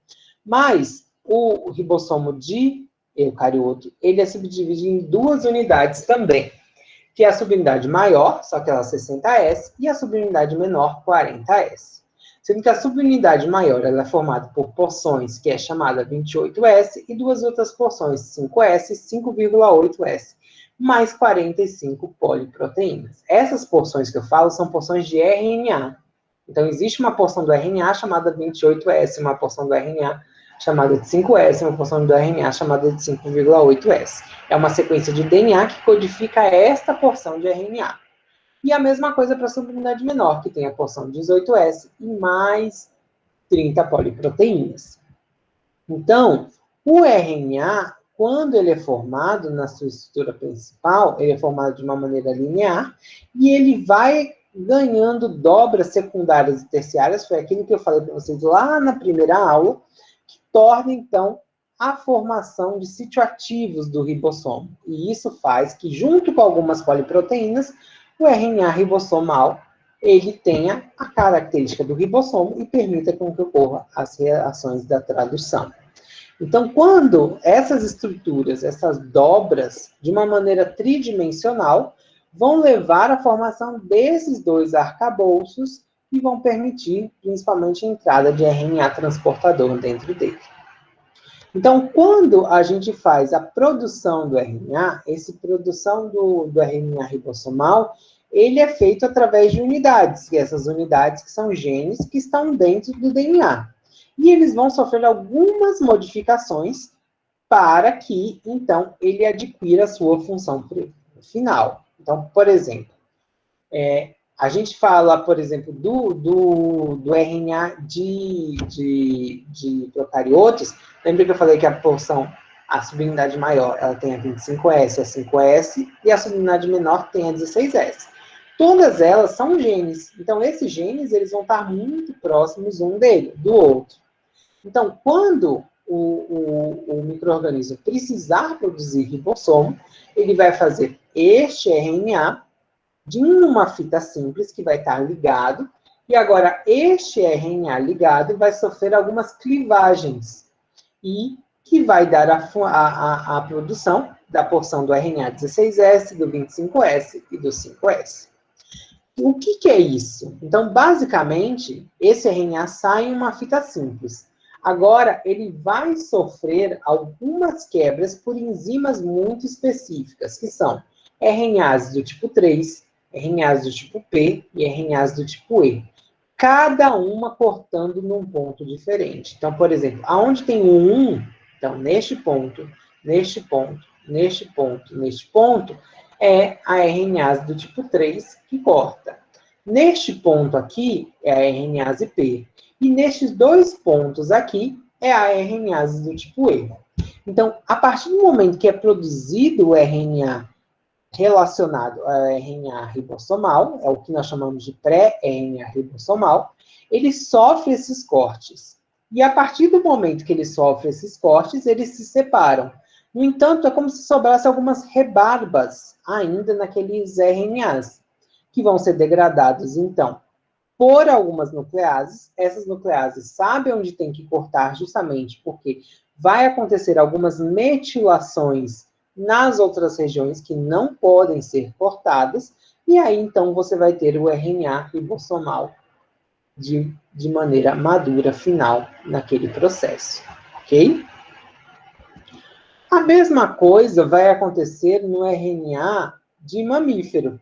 Mas o ribossomo de eucarioto, ele é subdividido em duas unidades também, que é a subunidade maior, só que ela é 60S, e a subunidade menor, 40S. Sendo que a subunidade maior ela é formada por porções, que é chamada 28S, e duas outras porções, 5S e 5,8S, mais 45 poliproteínas. Essas porções que eu falo são porções de RNA. Então, existe uma porção do RNA chamada 28S, uma porção do RNA chamada de 5S, uma porção do RNA chamada de 5,8S. É uma sequência de DNA que codifica esta porção de RNA. E a mesma coisa para a subunidade menor, que tem a porção 18S e mais 30 poliproteínas. Então, o RNA, quando ele é formado na sua estrutura principal, ele é formado de uma maneira linear, e ele vai ganhando dobras secundárias e terciárias, foi aquilo que eu falei para vocês lá na primeira aula, que torna, então, a formação de sítio-ativos do ribossomo. E isso faz que, junto com algumas poliproteínas, o RNA ribossomal, ele tenha a característica do ribossomo e permita com que ocorra as reações da tradução. Então, quando essas estruturas, essas dobras, de uma maneira tridimensional, vão levar à formação desses dois arcabouços e vão permitir, principalmente, a entrada de RNA transportador dentro dele. Então, quando a gente faz a produção do RNA, essa produção do RNA ribossomal, ele é feito através de unidades, e essas unidades que são genes que estão dentro do DNA. E eles vão sofrer algumas modificações para que, então, ele adquira a sua função final. Então, por exemplo, a gente fala, por exemplo, do RNA de procariotos. Lembra que eu falei que a subunidade maior, ela tem a 25S, a 5S, e a subunidade menor tem a 16S. Todas elas são genes. Então, esses genes, eles vão estar muito próximos um do outro. Então, quando o micro-organismo precisar produzir ribossomo, ele vai fazer este RNA de uma fita simples que vai estar ligado, e agora este RNA ligado vai sofrer algumas clivagens, e que vai dar a produção da porção do RNA 16S, do 25S e do 5S. O que é isso? Então, basicamente, esse RNA sai em uma fita simples. Agora, ele vai sofrer algumas quebras por enzimas muito específicas, que são RNAs do tipo 3, RNAs do tipo P e RNAs do tipo E. Cada uma cortando num ponto diferente. Então, por exemplo, aonde tem o 1, então, neste ponto, neste ponto, neste ponto, neste ponto, é a RNase do tipo 3 que corta. Neste ponto aqui é a RNase P. E nestes dois pontos aqui é a RNase do tipo E. Então, a partir do momento que é produzido o RNA relacionado ao RNA ribossomal, é o que nós chamamos de pré-RNA ribossomal, ele sofre esses cortes. E a partir do momento que ele sofre esses cortes, eles se separam. No entanto, é como se sobrasse algumas rebarbas ainda naqueles RNAs, que vão ser degradados, então, por algumas nucleases. Essas nucleases sabem onde tem que cortar, justamente porque vai acontecer algumas metilações nas outras regiões que não podem ser cortadas, e aí, então, você vai ter o RNA ribossomal de maneira madura, final, naquele processo, ok? A mesma coisa vai acontecer no RNA de mamífero.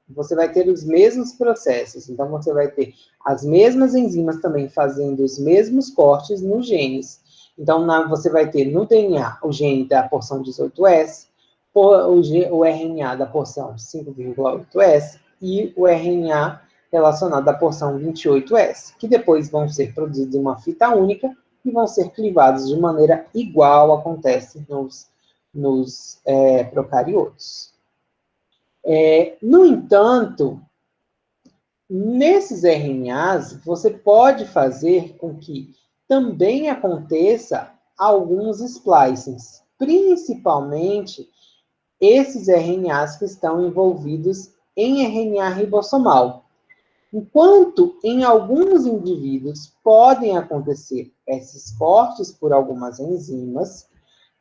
Você vai ter os mesmos processos. Então, você vai ter as mesmas enzimas também fazendo os mesmos cortes nos genes. Então, você vai ter no DNA o gene da porção 18S, o RNA da porção 5,8S e o RNA relacionado à porção 28S, que depois vão ser produzidos em uma fita única e vão ser clivados de maneira igual acontece nos procariotos. No entanto, nesses RNAs, você pode fazer com que também aconteça alguns splicings, principalmente esses RNAs que estão envolvidos em RNA ribossomal. Enquanto em alguns indivíduos podem acontecer esses cortes por algumas enzimas,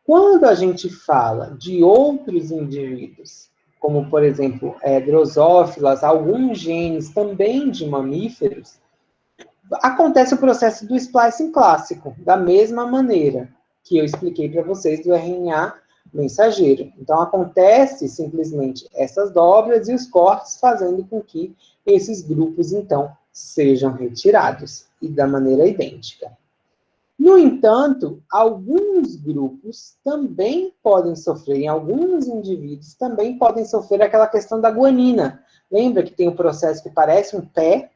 quando a gente fala de outros indivíduos, como, por exemplo, drosófilas, alguns genes também de mamíferos, acontece o processo do splicing clássico, da mesma maneira que eu expliquei para vocês do RNA mensageiro. Então, acontece simplesmente essas dobras e os cortes, fazendo com que esses grupos, então, sejam retirados, e da maneira idêntica. No entanto, alguns grupos também podem sofrer, em alguns indivíduos, também podem sofrer aquela questão da guanina. Lembra que tem um processo que parece um pé,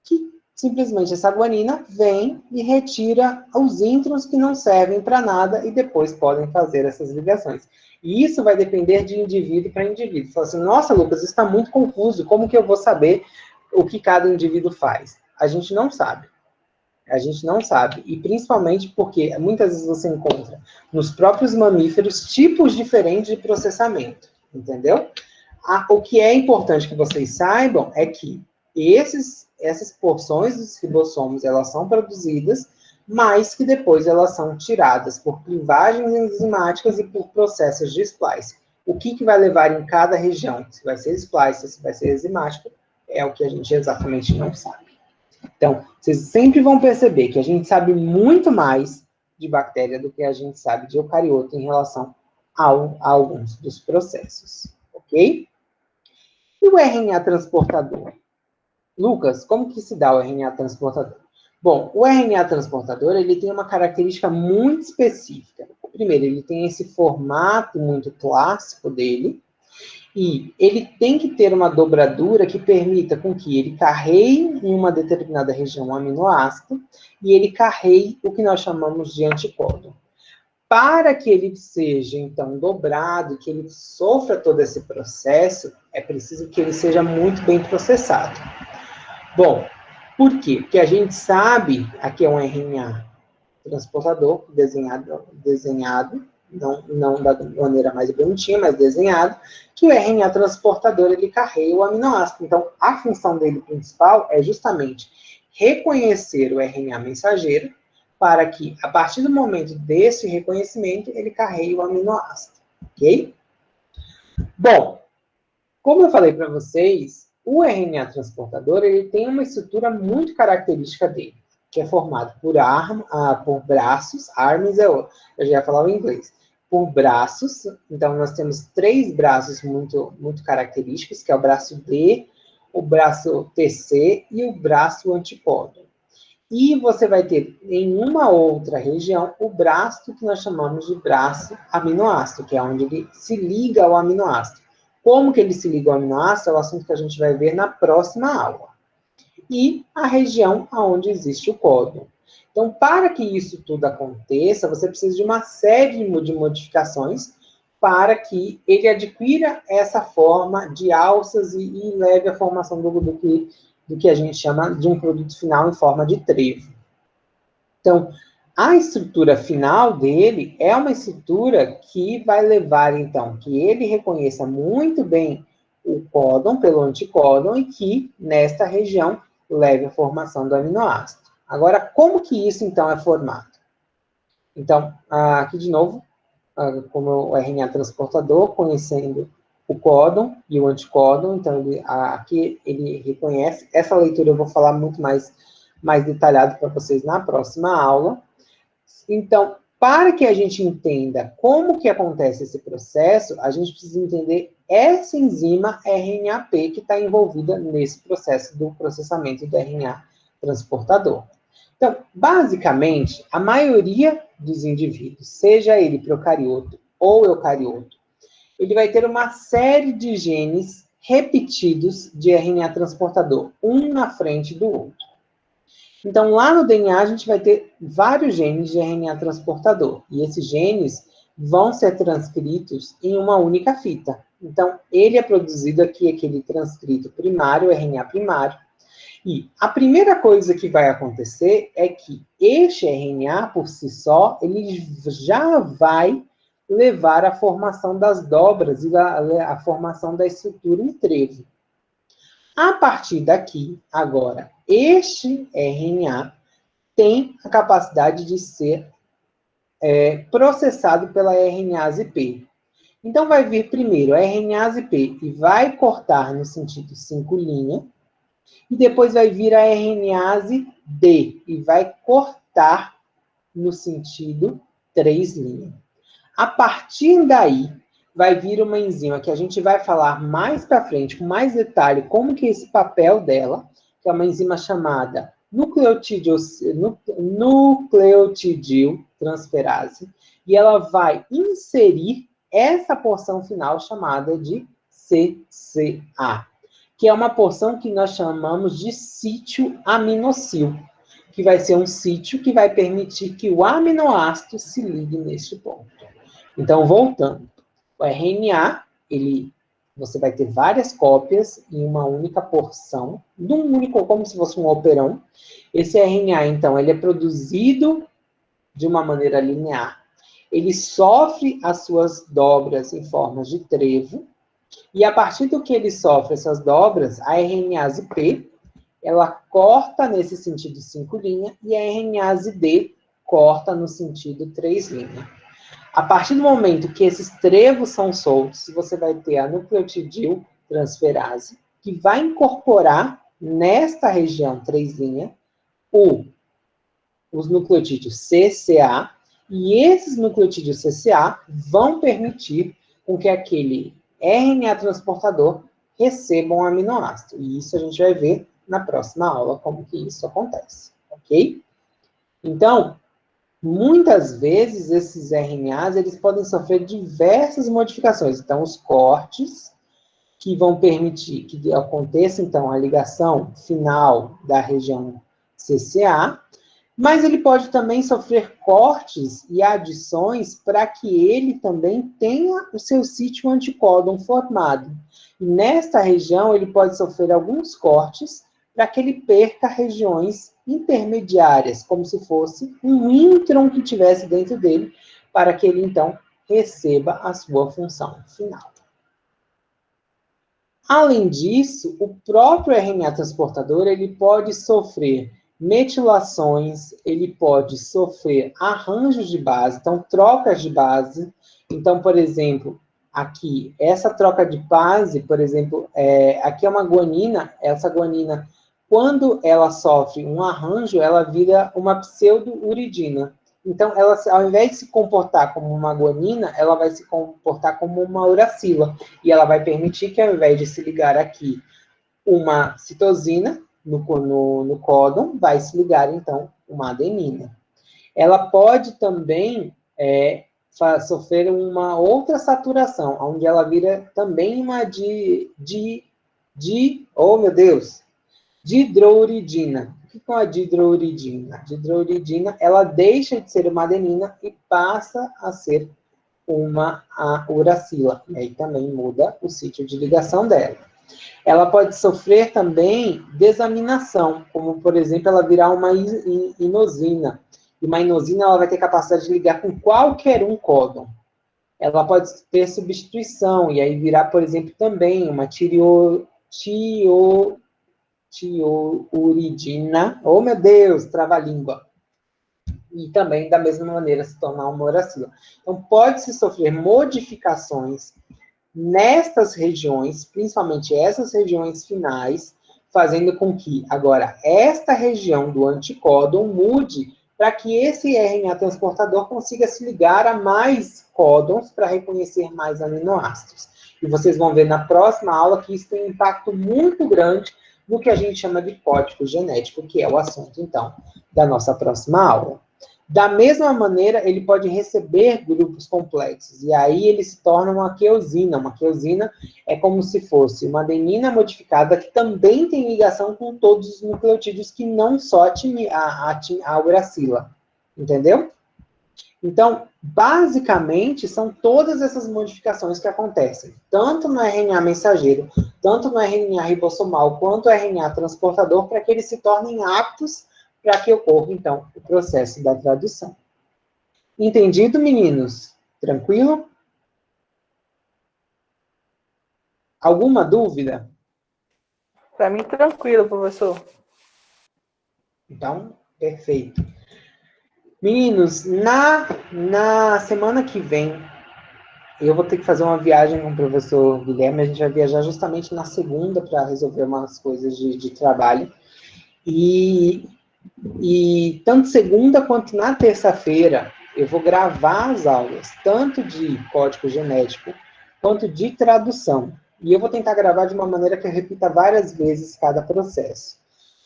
que simplesmente essa guanina vem e retira os introns que não servem para nada e depois podem fazer essas ligações. E isso vai depender de indivíduo para indivíduo. Fala assim, nossa, Lucas, isso está muito confuso, como que eu vou saber o que cada indivíduo faz? A gente não sabe. A gente não sabe, e principalmente porque muitas vezes você encontra nos próprios mamíferos tipos diferentes de processamento, entendeu? O que é importante que vocês saibam é que essas porções dos ribossomos, elas são produzidas, mas que depois elas são tiradas por clivagens enzimáticas e por processos de splice. O que vai levar em cada região, se vai ser splice, se vai ser enzimático, é o que a gente exatamente não sabe. Então, vocês sempre vão perceber que a gente sabe muito mais de bactéria do que a gente sabe de eucarioto em relação a alguns dos processos, ok? E o RNA transportador? Lucas, como que se dá o RNA transportador? Bom, o RNA transportador, ele tem uma característica muito específica. Primeiro, ele tem esse formato muito clássico dele, e ele tem que ter uma dobradura que permita com que ele carreie em uma determinada região um aminoácido e ele carreie o que nós chamamos de anticódon. Para que ele seja, então, dobrado, que ele sofra todo esse processo, é preciso que ele seja muito bem processado. Bom, por quê? Porque a gente sabe, aqui é um RNA transportador desenhado, não da maneira mais bonitinha, mas desenhado, que o RNA transportador, ele carrega o aminoácido. Então, a função dele principal é justamente reconhecer o RNA mensageiro, para que, a partir do momento desse reconhecimento, ele carregue o aminoácido, ok? Bom, como eu falei para vocês, o RNA transportador, ele tem uma estrutura muito característica dele, que é formado por braços, arms eu já ia falar o inglês, por braços. Então, nós temos 3 braços muito característicos, que é o braço D, o braço TC e o braço anticódon. E você vai ter, em uma outra região, o braço que nós chamamos de braço aminoácido, que é onde ele se liga ao aminoácido. Como que ele se liga ao aminoácido é o assunto que a gente vai ver na próxima aula. E a região onde existe o códon. Então, para que isso tudo aconteça, você precisa de uma série de modificações para que ele adquira essa forma de alças e leve à formação do que a gente chama de um produto final em forma de trevo. Então, a estrutura final dele é uma estrutura que vai levar, então, que ele reconheça muito bem o códon pelo anticódon e que, nesta região, leve à formação do aminoácido. Agora, como que isso, então, é formado? Então, aqui de novo, como o RNA transportador, conhecendo o códon e o anticódon, então, aqui ele reconhece. Essa leitura eu vou falar muito mais detalhado para vocês na próxima aula. Então, para que a gente entenda como que acontece esse processo, a gente precisa entender essa enzima RNAP que está envolvida nesse processo do processamento do RNA transportador. Então, basicamente, a maioria dos indivíduos, seja ele procarioto ou eucarioto, ele vai ter uma série de genes repetidos de RNA transportador, um na frente do outro. Então, lá no DNA, a gente vai ter vários genes de RNA transportador. E esses genes vão ser transcritos em uma única fita. Então, ele é produzido aqui, aquele transcrito primário, RNA primário. E a primeira coisa que vai acontecer é que este RNA, por si só, ele já vai levar à formação das dobras e à formação da estrutura em trevo. A partir daqui, agora, este RNA tem a capacidade de ser processado pela RNase P. Então, vai vir primeiro a RNase P e vai cortar no sentido 5' e depois vai vir a RNase D e vai cortar no sentido 3'. A partir daí, vai vir uma enzima que a gente vai falar mais para frente, com mais detalhe, como que é esse papel dela, que é uma enzima chamada nucleotidiltransferase, e ela vai inserir essa porção final chamada de CCA, que é uma porção que nós chamamos de sítio aminocil, que vai ser um sítio que vai permitir que o aminoácido se ligue neste ponto. Então, voltando, o RNA, você vai ter várias cópias em uma única porção, de um único, como se fosse um operão. Esse RNA, então, ele é produzido de uma maneira linear. Ele sofre as suas dobras em formas de trevo, e a partir do que ele sofre essas dobras, a RNase P, ela corta nesse sentido 5' e a RNase D corta no sentido 3'. A partir do momento que esses trevos são soltos, você vai ter a nucleotidiltransferase, que vai incorporar nesta região 3' os nucleotídeos CCA, e esses nucleotídeos CCA vão permitir com que aquele RNA transportador receba um aminoácido. E isso a gente vai ver na próxima aula, como que isso acontece, ok? Então, muitas vezes esses RNAs, eles podem sofrer diversas modificações. Então, os cortes, que vão permitir que aconteça, então, a ligação final da região CCA, mas ele pode também sofrer cortes e adições para que ele também tenha o seu sítio anticódon formado. E nesta região, ele pode sofrer alguns cortes para que ele perca regiões intermediárias, como se fosse um intron que tivesse dentro dele, para que ele, então, receba a sua função final. Além disso, o próprio RNA transportador, ele pode sofrer metilações, ele pode sofrer arranjos de base, então trocas de base. Então, por exemplo, aqui, essa troca de base, por exemplo, aqui é uma guanina, essa guanina, quando ela sofre um arranjo, ela vira uma pseudouridina. Então, ela, ao invés de se comportar como uma guanina, ela vai se comportar como uma uracila. E ela vai permitir que, ao invés de se ligar aqui uma citosina, no códon, vai se ligar, então, uma adenina. Ela pode também sofrer uma outra saturação, onde ela vira também uma oh, meu Deus, dihidrouridina. O que é a dihidrouridina? A dihidrouridina, ela deixa de ser uma adenina e passa a ser uma uracila. E aí também muda o sítio de ligação dela. Ela pode sofrer também desaminação, como, por exemplo, ela virar uma inosina. E uma inosina, ela vai ter capacidade de ligar com qualquer um códon. Ela pode ter substituição, e aí virar, por exemplo, também uma tiouridina. Oh, meu Deus, trava-língua. E também, da mesma maneira, se tornar uma uracila. Então, pode-se sofrer modificações nestas regiões, principalmente essas regiões finais, fazendo com que, agora, esta região do anticódon mude para que esse RNA transportador consiga se ligar a mais códons para reconhecer mais aminoácidos. E vocês vão ver na próxima aula que isso tem um impacto muito grande no que a gente chama de código genético, que é o assunto, então, da nossa próxima aula. Da mesma maneira, ele pode receber grupos complexos, e aí ele se torna uma queosina. Uma queosina é como se fosse uma adenina modificada que também tem ligação com todos os nucleotídeos, que não só a uracila. Entendeu? Então, basicamente, são todas essas modificações que acontecem, tanto no RNA mensageiro, tanto no RNA ribossomal, quanto no RNA transportador, para que eles se tornem aptos para que ocorra, então, o processo da tradução. Entendido, meninos? Tranquilo? Alguma dúvida? Para mim, tranquilo, professor. Então, perfeito. Meninos, na semana que vem, eu vou ter que fazer uma viagem com o professor Guilherme. A gente vai viajar justamente na segunda para resolver umas coisas de trabalho. E tanto segunda quanto na terça-feira, eu vou gravar as aulas, tanto de código genético quanto de tradução. E eu vou tentar gravar de uma maneira que eu repita várias vezes cada processo.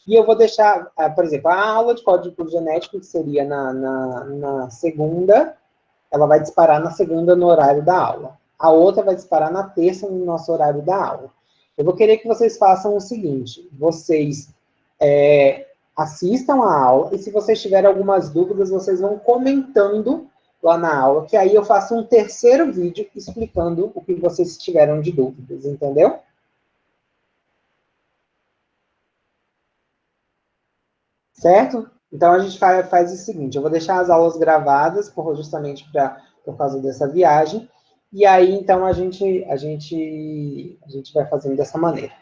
E eu vou deixar, por exemplo, a aula de código genético, que seria na segunda, ela vai disparar na segunda no horário da aula. A outra vai disparar na terça no nosso horário da aula. Eu vou querer que vocês façam o seguinte: vocês assistam a aula, e se vocês tiverem algumas dúvidas, vocês vão comentando lá na aula, que aí eu faço um terceiro vídeo explicando o que vocês tiveram de dúvidas, entendeu? Certo? Então, a gente faz o seguinte: eu vou deixar as aulas gravadas, justamente por causa dessa viagem, e aí, então, a gente vai fazendo dessa maneira.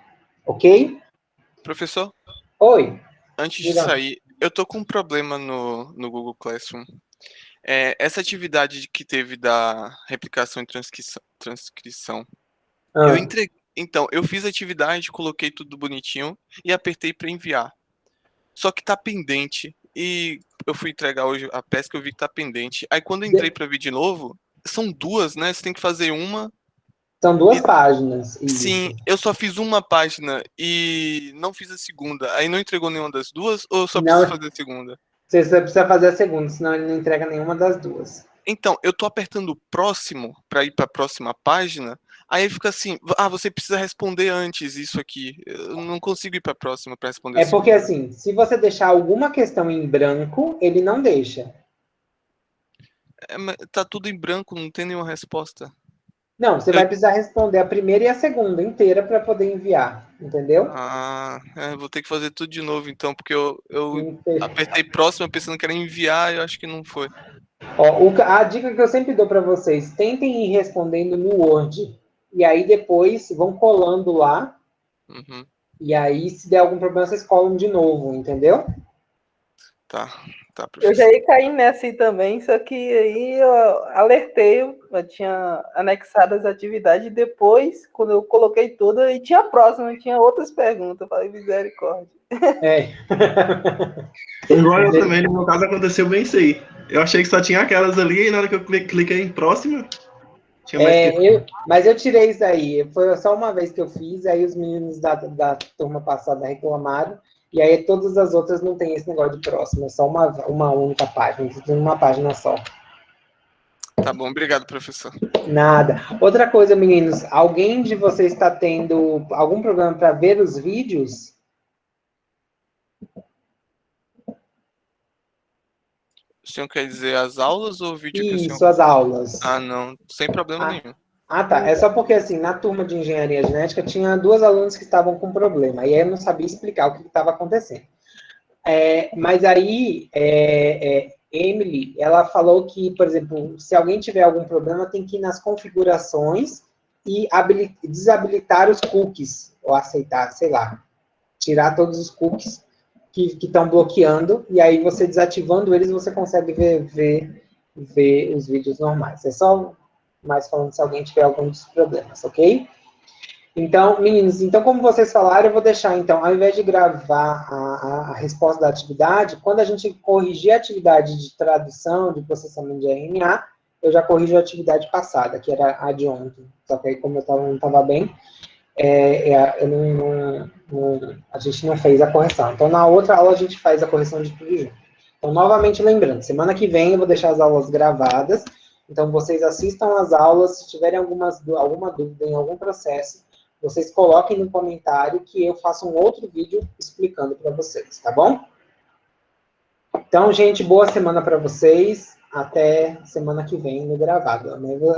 Ok? Professor, Oi. antes de sair, eu tô com um problema no Google Classroom. Essa atividade que teve da replicação e transcrição. Eu entreguei. Então, eu fiz a atividade, coloquei tudo bonitinho e apertei para enviar. Só que tá pendente. E eu fui entregar hoje a pesca, eu vi que tá pendente. Aí quando eu entrei para ver de novo, são duas, né? Você tem que fazer uma. São duas páginas. Sim, isso. eu só fiz uma página e não fiz a segunda. Aí não entregou nenhuma das duas ou eu só Não, preciso fazer a segunda? Você precisa fazer a segunda, senão ele não entrega nenhuma das duas. Então, eu tô apertando próximo para ir para a próxima página. Aí fica assim, você precisa responder antes isso aqui. Eu não consigo ir para a próxima para responder a É porque, segunda. assim, se você deixar alguma questão em branco, ele não deixa. Mas tá tudo em branco, não tem nenhuma resposta. Não, você vai precisar responder a primeira e a segunda inteira para poder enviar, entendeu? Vou ter que fazer tudo de novo então, porque eu apertei próximo pensando que era enviar e eu acho que não foi. Ó, a dica que eu sempre dou para vocês: tentem ir respondendo no Word, e aí depois vão colando lá, e aí se der algum problema vocês colam de novo, entendeu? Tá, Eu professor. já ia cair nessa aí também, só que aí eu alertei, eu tinha anexado as atividades, e depois, quando eu coloquei tudo, aí tinha a próxima, tinha outras perguntas, eu falei, misericórdia. Igual eu também, no meu caso aconteceu bem isso aí. Eu achei que só tinha aquelas ali, e na hora que eu cliquei em próxima, tinha mais que... Mas eu tirei isso aí. Foi só uma vez que eu fiz, aí os meninos da turma passada reclamaram, e aí todas as outras não tem esse negócio de próximo, é só uma única página, tem uma página só. Tá bom, obrigado, professor. Nada. Outra coisa, meninos, alguém de vocês está tendo algum problema para ver os vídeos? O senhor quer dizer as aulas ou o vídeo que o senhor... Isso, as aulas. Não, sem problema nenhum. Tá. É só porque, assim, na turma de engenharia genética, tinha duas alunas que estavam com problema, e aí eu não sabia explicar o que estava acontecendo. Mas aí, Emily, ela falou que, por exemplo, se alguém tiver algum problema, tem que ir nas configurações e desabilitar os cookies, ou aceitar, sei lá, tirar todos os cookies que estão bloqueando, e aí você desativando eles, você consegue ver os vídeos normais. É só mais falando se alguém tiver algum dos problemas, ok? Então, meninos, como vocês falaram, eu vou deixar, então, ao invés de gravar a resposta da atividade, quando a gente corrigir a atividade de tradução, de processamento de RNA, eu já corrijo a atividade passada, que era a de ontem. Só que aí, como eu não estava bem, a gente não fez a correção. Então, na outra aula, a gente faz a correção de tudo junto. Então, novamente lembrando, semana que vem eu vou deixar as aulas gravadas, então vocês assistam as aulas, se tiverem alguma dúvida em algum processo, vocês coloquem no comentário que eu faço um outro vídeo explicando para vocês, tá bom? Então, gente, boa semana para vocês, até semana que vem no gravado.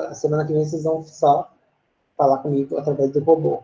A semana que vem vocês vão só falar comigo através do robô.